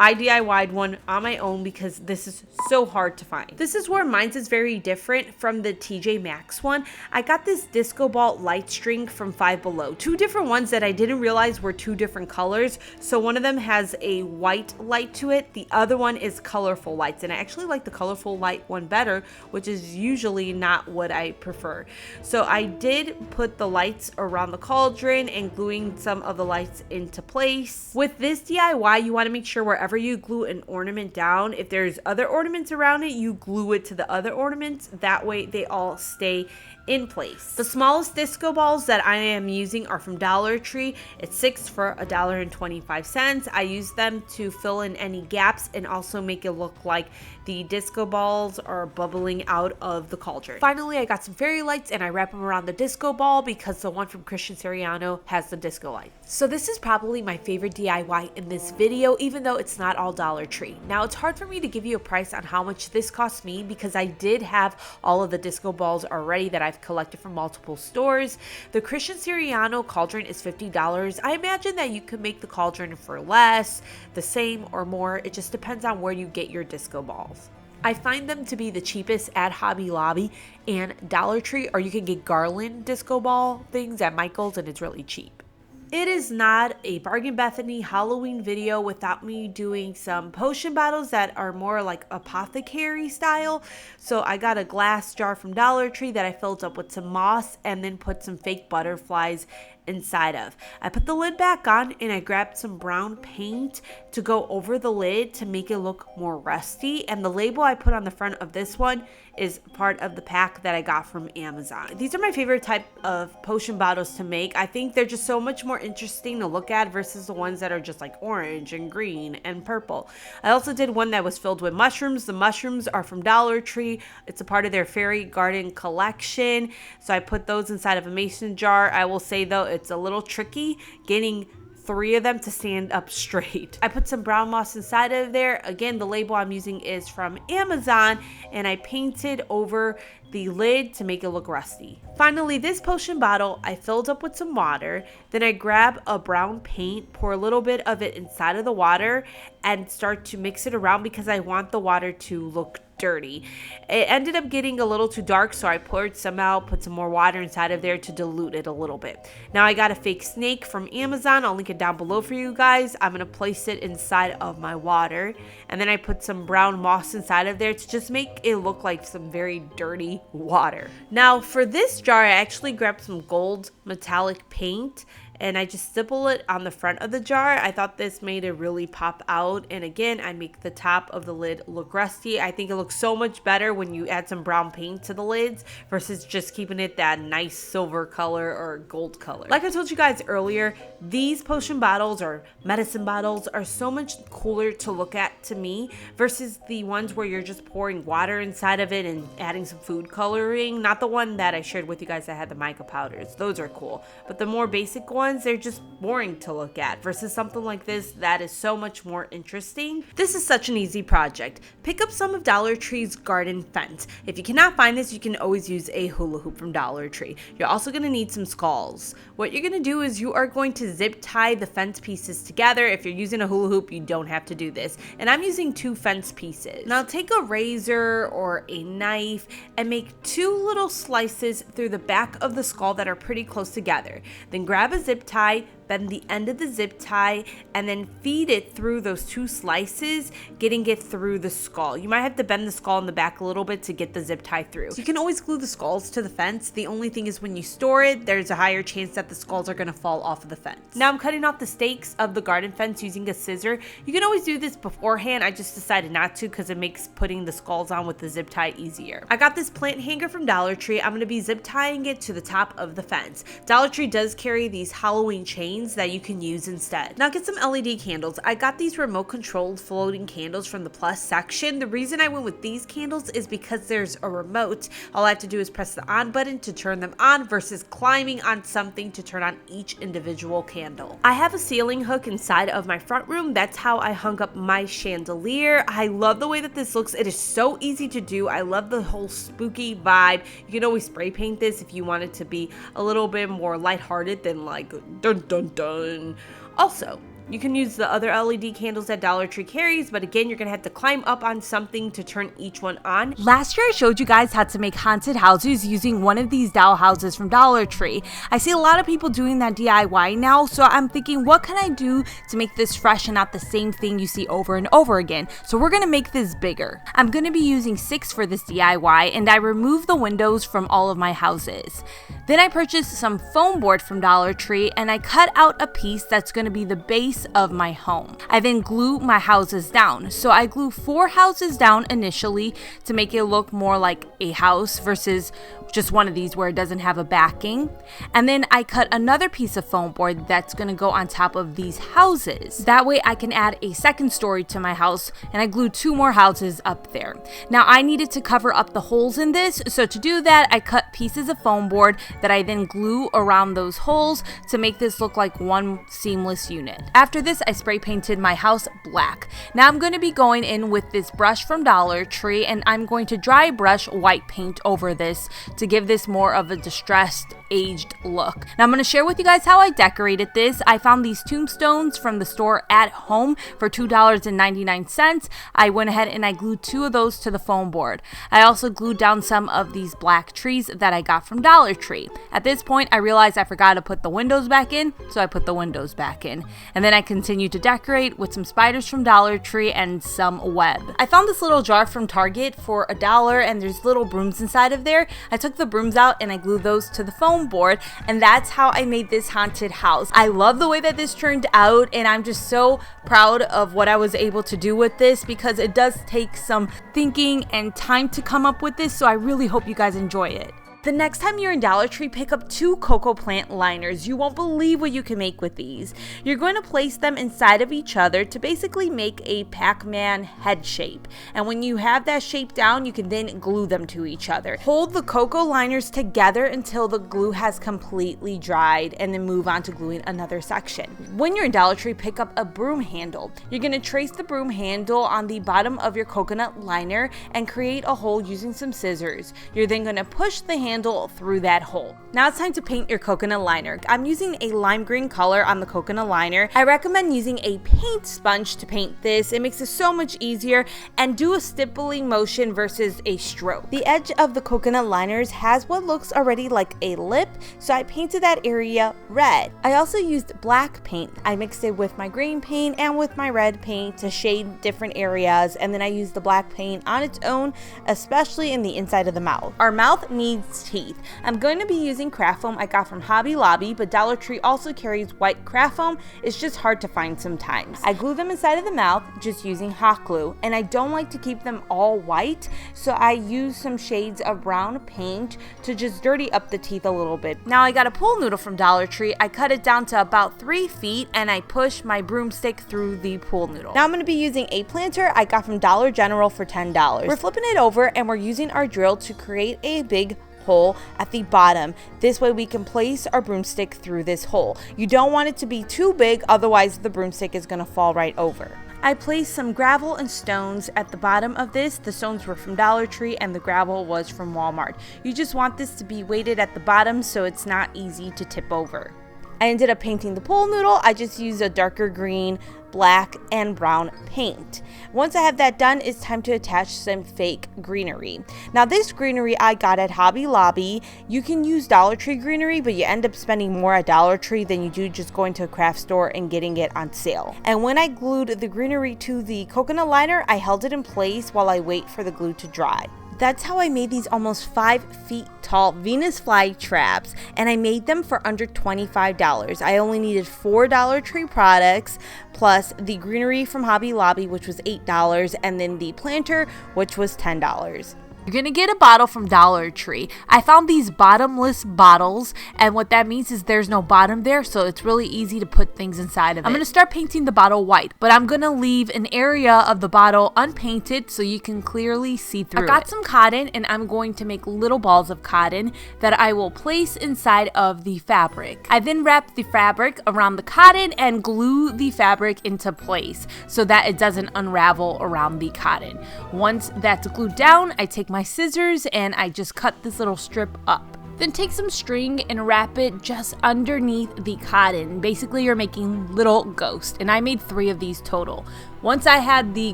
I DIY'd one on my own because this is so hard to find. This is where mine's is very different from the TJ Maxx one. I got this disco ball light string from Five Below. 2 different ones that I didn't realize were 2 different colors. So one of them has a white light to it. The other one is colorful lights. And I actually like the colorful light one better, which is usually not what I prefer. So I did put the lights around the cauldron and gluing some of the lights into place. With this DIY, you want to make sure wherever you glue an ornament down, if there's other ornaments around it, you glue it to the other ornaments. That way they all stay in place. The smallest disco balls that I am using are from Dollar Tree. It's 6 for $1.25. I use them to fill in any gaps and also make it look like the disco balls are bubbling out of the cauldron. Finally, I got some fairy lights and I wrap them around the disco ball because the one from Christian Siriano has the disco light. So this is probably my favorite DIY in this video, even though it's not all Dollar Tree. Now, it's hard for me to give you a price on how much this cost me because I did have all of the disco balls already that I've collected from multiple stores. The Christian Siriano cauldron is $50. I imagine that you could make the cauldron for less, the same, or more. It just depends on where you get your disco balls. I find them to be the cheapest at Hobby Lobby and Dollar Tree, or you can get garland disco ball things at Michael's and it's really cheap. It is not a Bargain Bethany Halloween video without me doing some potion bottles that are more like apothecary style. So I got a glass jar from Dollar Tree that I filled up with some moss and then put some fake butterflies inside of. I put the lid back on and I grabbed some brown paint to go over the lid to make it look more rusty, and the label I put on the front of this one is part of the pack that I got from Amazon. These are my favorite type of potion bottles to make. I think they're just so much more interesting to look at versus the ones that are just like orange and green and purple. I also did one that was filled with mushrooms. The mushrooms are from Dollar Tree. It's a part of their fairy garden collection. So I put those inside of a mason jar. I will say though, it's a little tricky getting 3 of them to stand up straight. I put some brown moss inside of there. Again, the label I'm using is from Amazon, and I painted over the lid to make it look rusty. Finally, this potion bottle I filled up with some water. Then I grab a brown paint, pour a little bit of it inside of the water, and start to mix it around because I want the water to look dirty. It ended up getting a little too dark, so I poured some out, put some more water inside of there to dilute it a little bit. Now I got a fake snake from Amazon. I'll link it down below for you guys. I'm going to place it inside of my water, and then I put some brown moss inside of there to just make it look like some very dirty water. Now for this jar, I actually grabbed some gold metallic paint and I just stipple it on the front of the jar. I thought this made it really pop out, and again, I make the top of the lid look rusty. I think it looks so much better when you add some brown paint to the lids versus just keeping it that nice silver color or gold color. Like I told you guys earlier, these potion bottles or medicine bottles are so much cooler to look at to me versus the ones where you're just pouring water inside of it and adding some food coloring. Not the one that I shared with you guys that had the mica powders. Those are cool, but the more basic ones, ones, they're just boring to look at, versus something like this that is so much more interesting. This is such an easy project. Pick up some of Dollar Tree's garden fence. If you cannot find this, you can always use a hula hoop from Dollar Tree. You're also going to need some skulls. What you're going to do is you are going to zip tie the fence pieces together. If you're using a hula hoop, you don't have to do this. And I'm using 2 fence pieces. Now take a razor or a knife and make 2 little slices through the back of the skull that are pretty close together. Then grab a zip tie, bend the end of the zip tie, and then feed it through those 2 slices, getting it through the skull. You might have to bend the skull in the back a little bit to get the zip tie through. So you can always glue the skulls to the fence. The only thing is when you store it, there's a higher chance that the skulls are gonna fall off of the fence. Now I'm cutting off the stakes of the garden fence using a scissor. You can always do this beforehand. I just decided not to because it makes putting the skulls on with the zip tie easier. I got this plant hanger from Dollar Tree. I'm gonna be zip tying it to the top of the fence. Dollar Tree does carry these Halloween chains that you can use instead. Now get some LED candles. I got these remote controlled floating candles from the plus section. The reason I went with these candles is because there's a remote. All I have to do is press the on button to turn them on versus climbing on something to turn on each individual candle. I have a ceiling hook inside of my front room. That's how I hung up my chandelier. I love the way that this looks. It is so easy to do. I love the whole spooky vibe. You can always spray paint this if you want it to be a little bit more lighthearted than like dun dun dun. Also, you can use the other LED candles that Dollar Tree carries, but again, you're gonna have to climb up on something to turn each one on. Last year, I showed you guys how to make haunted houses using one of these doll houses from Dollar Tree. I see a lot of people doing that DIY now, so I'm thinking, what can I do to make this fresh and not the same thing you see over and over again? So we're gonna make this bigger. I'm gonna be using 6 for this DIY, and I removed the windows from all of my houses. Then I purchased some foam board from Dollar Tree, and I cut out a piece that's gonna be the base of my home. I then glue my houses down. So I glue 4 houses down initially to make it look more like a house versus just one of these where it doesn't have a backing. And then I cut another piece of foam board that's gonna go on top of these houses. That way I can add a second story to my house, and I glued 2 more houses up there. Now I needed to cover up the holes in this, so to do that I cut pieces of foam board that I then glue around those holes to make this look like one seamless unit. After this I spray painted my house black. Now I'm going to be going in with this brush from Dollar Tree, and I'm going to dry brush white paint over this to give this more of a distressed, aged look. Now I'm going to share with you guys how I decorated this. I found these tombstones from the store at home for $2.99. I went ahead and I glued 2 of those to the foam board. I also glued down some of these black trees that I got from Dollar Tree. At this point I realized I forgot to put the windows back in, so I put the windows back in. And then I continued to decorate with some spiders from Dollar Tree and some web. I found this little jar from Target for $1, and there's little brooms inside of there. I took the brooms out and I glued those to the foam board, and that's how I made this haunted house. I love the way that this turned out, and I'm just so proud of what I was able to do with this because it does take some thinking and time to come up with this, so I really hope you guys enjoy it. The next time you're in Dollar Tree, pick up 2 cocoa plant liners. You won't believe what you can make with these. You're going to place them inside of each other to basically make a Pac-Man head shape. And when you have that shape down, you can then glue them to each other. Hold the cocoa liners together until the glue has completely dried, and then move on to gluing another section. When you're in Dollar Tree, pick up a broom handle. You're going to trace the broom handle on the bottom of your coconut liner and create a hole using some scissors. You're then going to push the handle through that hole. Now it's time to paint your coconut liner. I'm using a lime green color on the coconut liner. I recommend using a paint sponge to paint this. It makes it so much easier, and do a stippling motion versus a stroke. The edge of the coconut liners has what looks already like a lip, so I painted that area red. I also used black paint. I mixed it with my green paint and with my red paint to shade different areas, and then I used the black paint on its own, especially in the inside of the mouth. Our mouth needs teeth. I'm going to be using craft foam I got from Hobby Lobby, but Dollar Tree also carries white craft foam. It's just hard to find sometimes. I glue them inside of the mouth just using hot glue, and I don't like to keep them all white, so I use some shades of brown paint to just dirty up the teeth a little bit. Now I got a pool noodle from Dollar Tree. I cut it down to about 3 feet, and I push my broomstick through the pool noodle. Now I'm going to be using a planter I got from Dollar General for $10. We're flipping it over, and we're using our drill to create a big hole at the bottom. This way we can place our broomstick through this hole. You don't want it to be too big, otherwise the broomstick is going to fall right over. I placed some gravel and stones at the bottom of this. The stones were from Dollar Tree and the gravel was from Walmart. You just want this to be weighted at the bottom so it's not easy to tip over. I ended up painting the pool noodle. I just used a darker green, black, and brown paint. Once I have that done, it's time to attach some fake greenery. Now this greenery I got at Hobby Lobby. You can use Dollar Tree greenery, but you end up spending more at Dollar Tree than you do just going to a craft store and getting it on sale. And when I glued the greenery to the coconut liner, I held it in place while I wait for the glue to dry. That's how I made these almost 5 feet tall Venus fly traps, and I made them for under $25. I only needed 4 Dollar Tree products, plus the greenery from Hobby Lobby, which was $8, and then the planter, which was $10. You're gonna get a bottle from Dollar Tree. I found these bottomless bottles, and what that means is there's no bottom there, so it's really easy to put things inside of it. I'm gonna start painting the bottle white, but I'm gonna leave an area of the bottle unpainted so you can clearly see through it. I got some cotton, and I'm going to make little balls of cotton that I will place inside of the fabric. I then wrap the fabric around the cotton and glue the fabric into place so that it doesn't unravel around the cotton. Once that's glued down, I take my scissors and I just cut this little strip up. Then take some string and wrap it just underneath the cotton. Basically, you're making little ghosts, and I made 3 of these total. Once I had the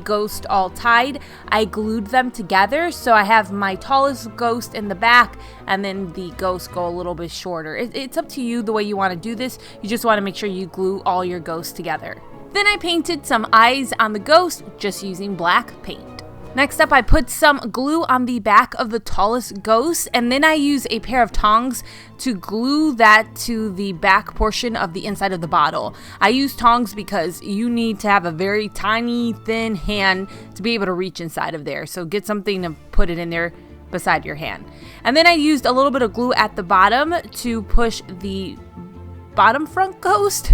ghost all tied, I glued them together, so I have my tallest ghost in the back, and then the ghosts go a little bit shorter. It's up to you the way you want to do this. You just want to make sure you glue all your ghosts together. Then I painted some eyes on the ghost just using black paint. Next up, I put some glue on the back of the tallest ghost, and then I use a pair of tongs to glue that to the back portion of the inside of the bottle. I use tongs because you need to have a very tiny, thin hand to be able to reach inside of there. So get something to put it in there beside your hand. And then I used a little bit of glue at the bottom to push the bottom front ghost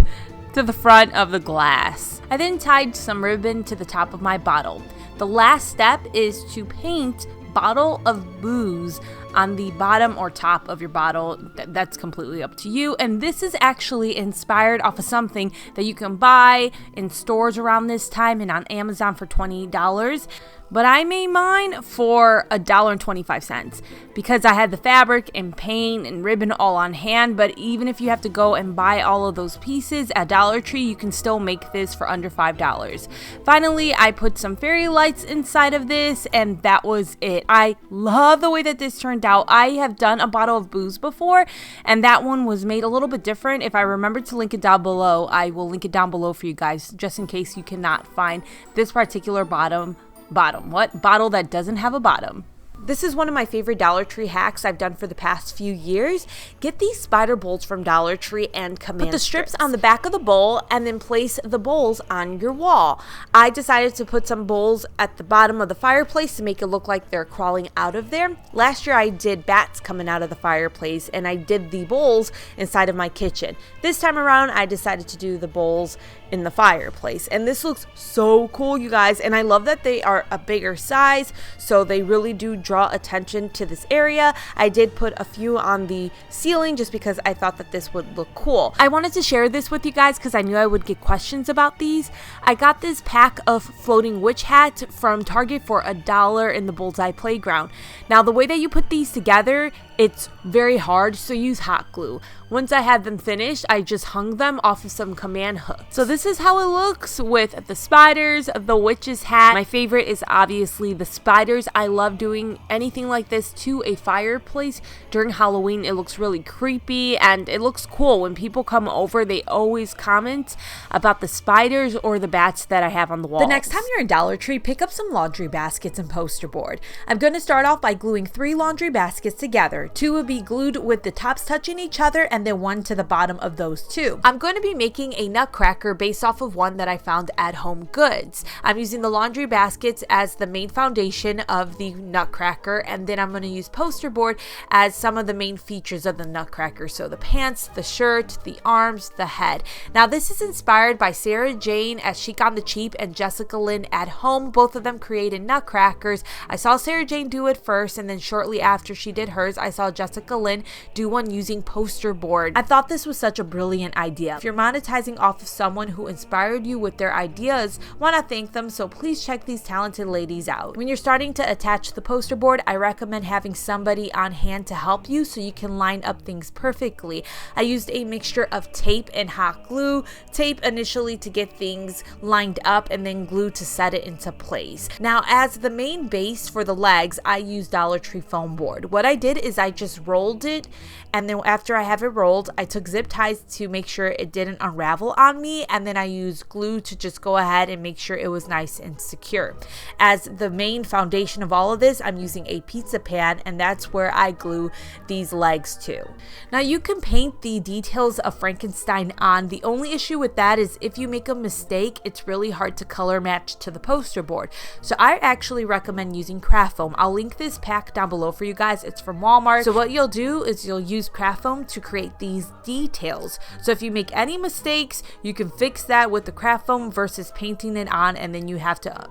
to the front of the glass. I then tied some ribbon to the top of my bottle. The last step is to paint bottle of booze on the bottom or top of your bottle. That's completely up to you. And this is actually inspired off of something that you can buy in stores around this time and on Amazon for $20. But I made mine for $1.25 because I had the fabric and paint and ribbon all on hand. But even if you have to go and buy all of those pieces at Dollar Tree, you can still make this for under $5. Finally, I put some fairy lights inside of this, and that was it. I love the way that this turned out. I have done a bottle of booze before, and that one was made a little bit different. If I remember to link it down below, I will link it down below for you guys, just in case you cannot find this particular bottle that doesn't have a bottom. This is one of my favorite Dollar Tree hacks I've done for the past few years. Get these spider bowls from Dollar Tree and command Put the strips on the back of the bowl and then place the bowls on your wall. I decided to put some bowls at the bottom of the fireplace to make it look like they're crawling out of there. Last year I did bats coming out of the fireplace, and I did the bowls inside of my kitchen. This time around I decided to do the bowls in the fireplace, and this looks so cool, you guys. And I love that they are a bigger size, so they really do draw attention to this area. I did put a few on the ceiling just because I thought that this would look cool. I wanted to share this with you guys because I knew I would get questions about these. I got this pack of floating witch hats from Target for $1 in the Bullseye Playground. Now the way that you put these together, it's very hard, so use hot glue. Once I had them finished, I just hung them off of some command hooks. So this is how it looks with the spiders, the witch's hat. My favorite is obviously the spiders. I love doing anything like this to a fireplace during Halloween. It looks really creepy and it looks cool. When people come over, they always comment about the spiders or the bats that I have on the wall. The next time you're in Dollar Tree, pick up some laundry baskets and poster board. I'm going to start off by gluing 3 laundry baskets together. 2 will be glued with the tops touching each other, and then 1 to the bottom of those 2. I'm going to be making a nutcracker based off of one that I found at Home Goods. I'm using the laundry baskets as the main foundation of the nutcracker, and then I'm going to use poster board as some of the main features of the nutcracker. So the pants, the shirt, the arms, the head. Now this is inspired by Sarah Jane at Chic on the Cheap and Jessica Lynn at Home. Both of them created nutcrackers. I saw Sarah Jane do it first, and then shortly after she did hers, I saw Jessica Lynn do one using poster board. I thought this was such a brilliant idea. If you're monetizing off of someone who inspired you with their ideas, why not thank them? So please check these talented ladies out. When you're starting to attach the poster board, I recommend having somebody on hand to help you so you can line up things perfectly. I used a mixture of tape and hot glue. Tape initially to get things lined up and then glue to set it into place. Now, as the main base for the legs, I use Dollar Tree foam board. What I did is I just rolled it, and then after I have it rolled, I took zip ties to make sure it didn't unravel on me, and then I used glue to just go ahead and make sure it was nice and secure. As the main foundation of all of this, I'm using a pizza pan, and that's where I glue these legs to. Now, you can paint the details of Frankenstein on. The only issue with that is if you make a mistake, it's really hard to color match to the poster board. So I actually recommend using craft foam. I'll link this pack down below for you guys. It's from Walmart. So what you'll do is you'll use craft foam to create these details. So if you make any mistakes, you can fix that with the craft foam versus painting it on, and then you have to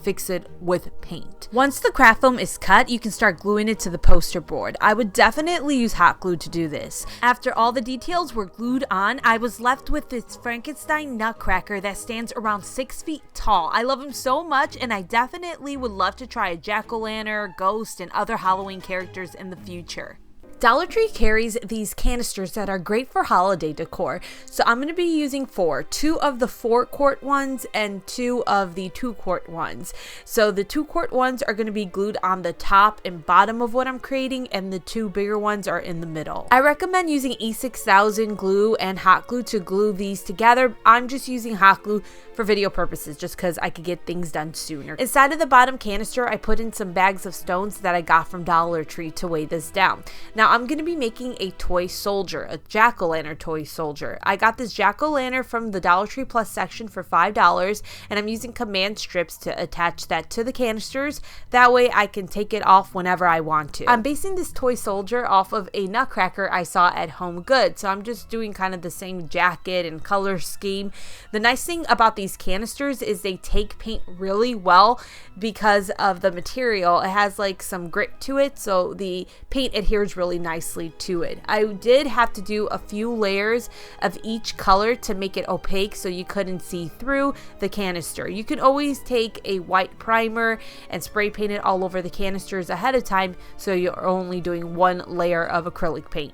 fix it with paint. Once the craft foam is cut, you can start gluing it to the poster board. I would definitely use hot glue to do this. After all the details were glued on, I was left with this Frankenstein nutcracker that stands around 6 feet tall. I love him so much, and I definitely would love to try a jack-o'-lantern, ghost, and other Halloween characters in the future. Dollar Tree carries these canisters that are great for holiday decor. So I'm going to be using 2 of the 4-quart ones and 2 of the 2-quart ones. So the 2-quart ones are going to be glued on the top and bottom of what I'm creating, and the 2 bigger ones are in the middle. I recommend using E6000 glue and hot glue to glue these together. I'm just using hot glue for video purposes just because I could get things done sooner. Inside of the bottom canister, I put in some bags of stones that I got from Dollar Tree to weigh this down. Now I'm going to be making a toy soldier, a jack-o'-lantern toy soldier. I got this jack-o'-lantern from the Dollar Tree Plus section for $5, and I'm using command strips to attach that to the canisters. That way I can take it off whenever I want to. I'm basing this toy soldier off of a nutcracker I saw at Home Goods, so I'm just doing kind of the same jacket and color scheme. The nice thing about these canisters is they take paint really well because of the material. It has some grit to it, so the paint adheres really nicely to it. I did have to do a few layers of each color to make it opaque so you couldn't see through the canister. You can always take a white primer and spray paint it all over the canisters ahead of time so you're only doing 1 layer of acrylic paint.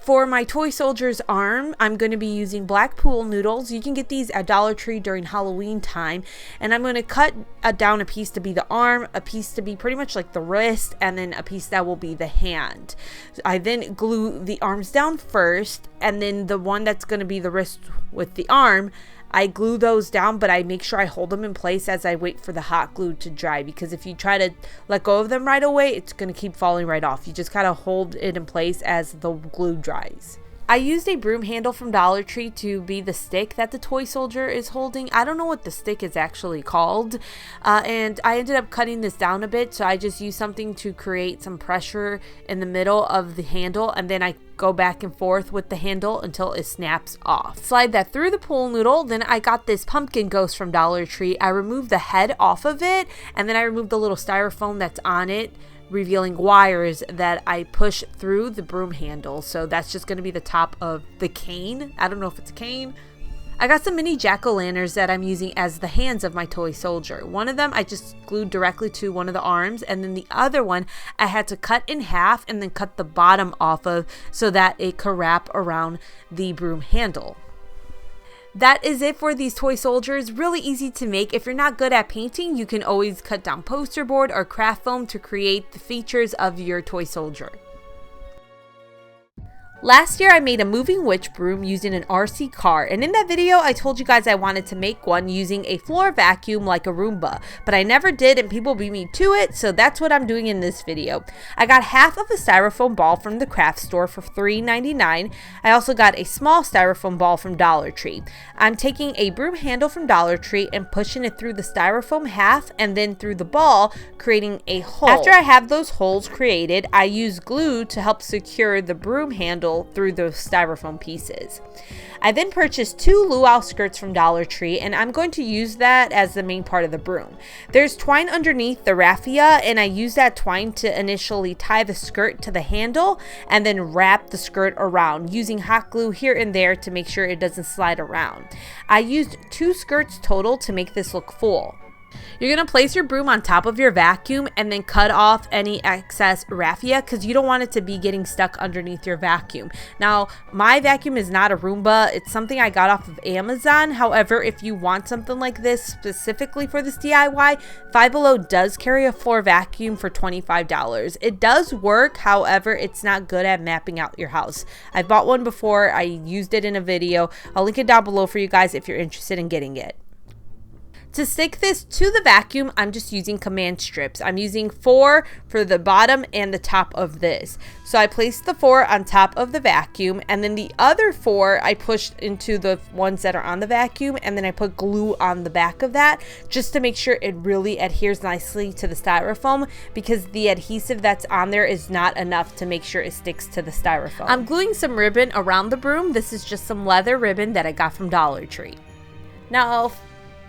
For my toy soldier's arm, I'm going to be using black pool noodles. You can get these at Dollar Tree during Halloween time. And I'm going to cut down a piece to be the arm, a piece to be pretty much like the wrist, and then a piece that will be the hand. I then glue the arms down first, and then the one that's going to be the wrist with the arm, I glue those down, but I make sure I hold them in place as I wait for the hot glue to dry, because if you try to let go of them right away, it's going to keep falling right off. You just kind of hold it in place as the glue dries. I used a broom handle from Dollar Tree to be the stick that the toy soldier is holding. I don't know what the stick is actually called, and I ended up cutting this down a bit, so I just used something to create some pressure in the middle of the handle, and then I go back and forth with the handle until it snaps off. Slide that through the pool noodle. Then I got this pumpkin ghost from Dollar Tree. I removed the head off of it, and then I removed the little styrofoam that's on it, revealing wires that I push through the broom handle. So that's just going to be the top of the cane. I don't know if it's a cane. I got some mini jack-o'-lanterns that I'm using as the hands of my toy soldier. One of them I just glued directly to one of the arms, and then the other one I had to cut in half and then cut the bottom off of so that it could wrap around the broom handle. That is it for these toy soldiers. Really easy to make. If you're not good at painting, you can always cut down poster board or craft foam to create the features of your toy soldier. Last year I made a moving witch broom using an RC car, and in that video I told you guys I wanted to make one using a floor vacuum like a Roomba, but I never did and people beat me to it, so that's what I'm doing in this video. I got half of a styrofoam ball from the craft store for $3.99. I also got a small styrofoam ball from Dollar Tree. I'm taking a broom handle from Dollar Tree and pushing it through the styrofoam half and then through the ball, creating a hole. After I have those holes created, I use glue to help secure the broom handle handle through those styrofoam pieces. I then purchased 2 luau skirts from Dollar Tree, and I'm going to use that as the main part of the broom. There's twine underneath the raffia, and I use that twine to initially tie the skirt to the handle and then wrap the skirt around using hot glue here and there to make sure it doesn't slide around. I used 2 skirts total to make this look full. You're going to place your broom on top of your vacuum and then cut off any excess raffia because you don't want it to be getting stuck underneath your vacuum. Now, my vacuum is not a Roomba. It's something I got off of Amazon. However, if you want something like this specifically for this DIY, Five Below does carry a floor vacuum for $25. It does work. However, it's not good at mapping out your house. I bought one before. I used it in a video. I'll link it down below for you guys if you're interested in getting it. To stick this to the vacuum, I'm just using command strips. I'm using 4 for the bottom and the top of this. So I placed the 4 on top of the vacuum, and then the other 4 I pushed into the ones that are on the vacuum, and then I put glue on the back of that just to make sure it really adheres nicely to the styrofoam, because the adhesive that's on there is not enough to make sure it sticks to the styrofoam. I'm gluing some ribbon around the broom. This is just some leather ribbon that I got from Dollar Tree. Now,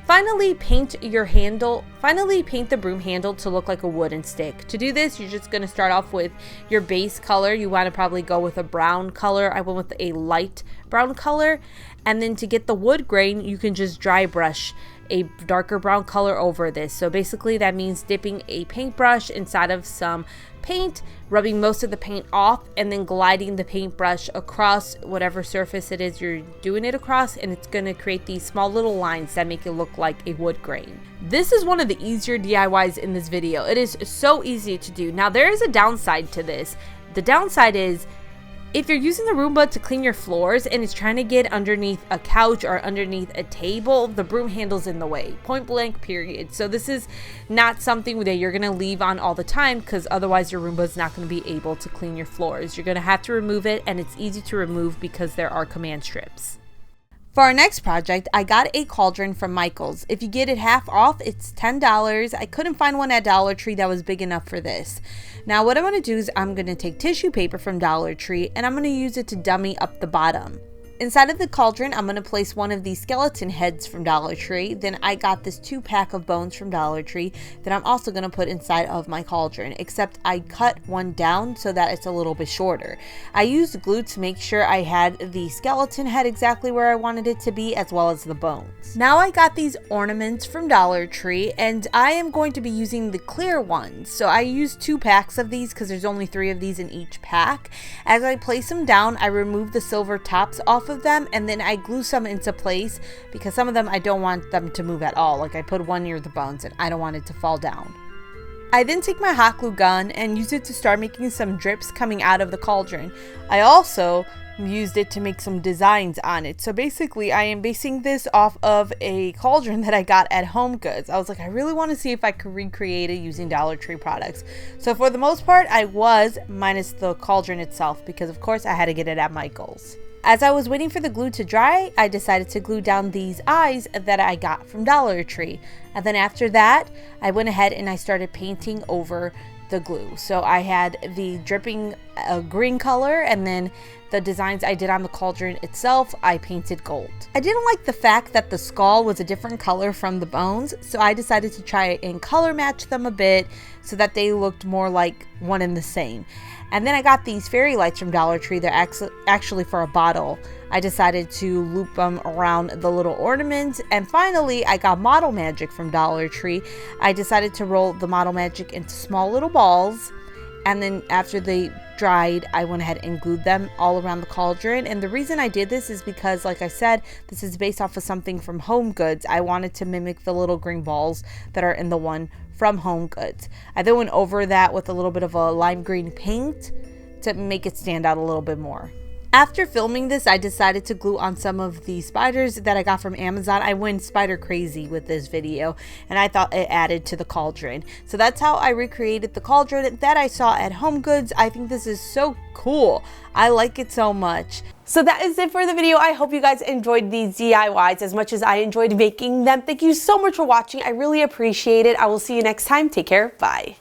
finally paint the broom handle to look like a wooden stick. To do this, you're just going to start off with your base color. You want to probably go with a brown color. I went with a light brown color. And then to get the wood grain, you can just dry brush a darker brown color over this. So basically that means dipping a paintbrush inside of some paint, rubbing most of the paint off, and then gliding the paintbrush across whatever surface it is you're doing it across, and it's going to create these small little lines that make it look like a wood grain. This is one of the easier DIYs in this video. It is so easy to do. Now there is a downside to this. The downside is if you're using the Roomba to clean your floors and it's trying to get underneath a couch or underneath a table, the broom handle's in the way. Point blank, period. So this is not something that you're going to leave on all the time, because otherwise your Roomba's not going to be able to clean your floors. You're going to have to remove it, and it's easy to remove because there are command strips. For our next project, I got a cauldron from Michael's. If you get it half off, it's $10. I couldn't find one at Dollar Tree that was big enough for this. Now what I'm going to do is I'm going to take tissue paper from Dollar Tree, and I'm going to use it to dummy up the bottom. Inside of the cauldron, I'm going to place one of these skeleton heads from Dollar Tree. Then I got this 2-pack of bones from Dollar Tree that I'm also going to put inside of my cauldron, except I cut one down so that it's a little bit shorter. I used glue to make sure I had the skeleton head exactly where I wanted it to be, as well as the bones. Now I got these ornaments from Dollar Tree, and I am going to be using the clear ones. So I used 2 packs of these because there's only 3 of these in each pack. As I place them down, I remove the silver tops off of them, and then I glue some into place because some of them I don't want them to move at all. Like I put one near the bones and I don't want it to fall down. I then take my hot glue gun and use it to start making some drips coming out of the cauldron. I also used it to make some designs on it. So basically I am basing this off of a cauldron that I got at Home Goods. I was like, I really want to see if I could recreate it using Dollar Tree products. So for the most part I was, minus the cauldron itself, because of course I had to get it at Michael's. As I was waiting for the glue to dry, I decided to glue down these eyes that I got from Dollar Tree. And then after that, I went ahead and I started painting over the glue. So I had the dripping green color, and then the designs I did on the cauldron itself, I painted gold. I didn't like the fact that the skull was a different color from the bones, so I decided to try and color match them a bit so that they looked more like one and the same. And then I got these fairy lights from Dollar Tree. They're actually for a bottle. I decided to loop them around the little ornaments. And finally, I got Model Magic from Dollar Tree. I decided to roll the Model Magic into small little balls. And then after they dried, I went ahead and glued them all around the cauldron. And the reason I did this is because, like I said, this is based off of something from Home Goods. I wanted to mimic the little green balls that are in the one from Home Goods. I then went over that with a little bit of a lime green paint to make it stand out a little bit more. After filming this, I decided to glue on some of the spiders that I got from Amazon. I went spider crazy with this video, and I thought it added to the cauldron. So that's how I recreated the cauldron that I saw at Home Goods. I think this is so cool. I like it so much. So that is it for the video. I hope you guys enjoyed these DIYs as much as I enjoyed making them. Thank you so much for watching. I really appreciate it. I will see you next time. Take care. Bye.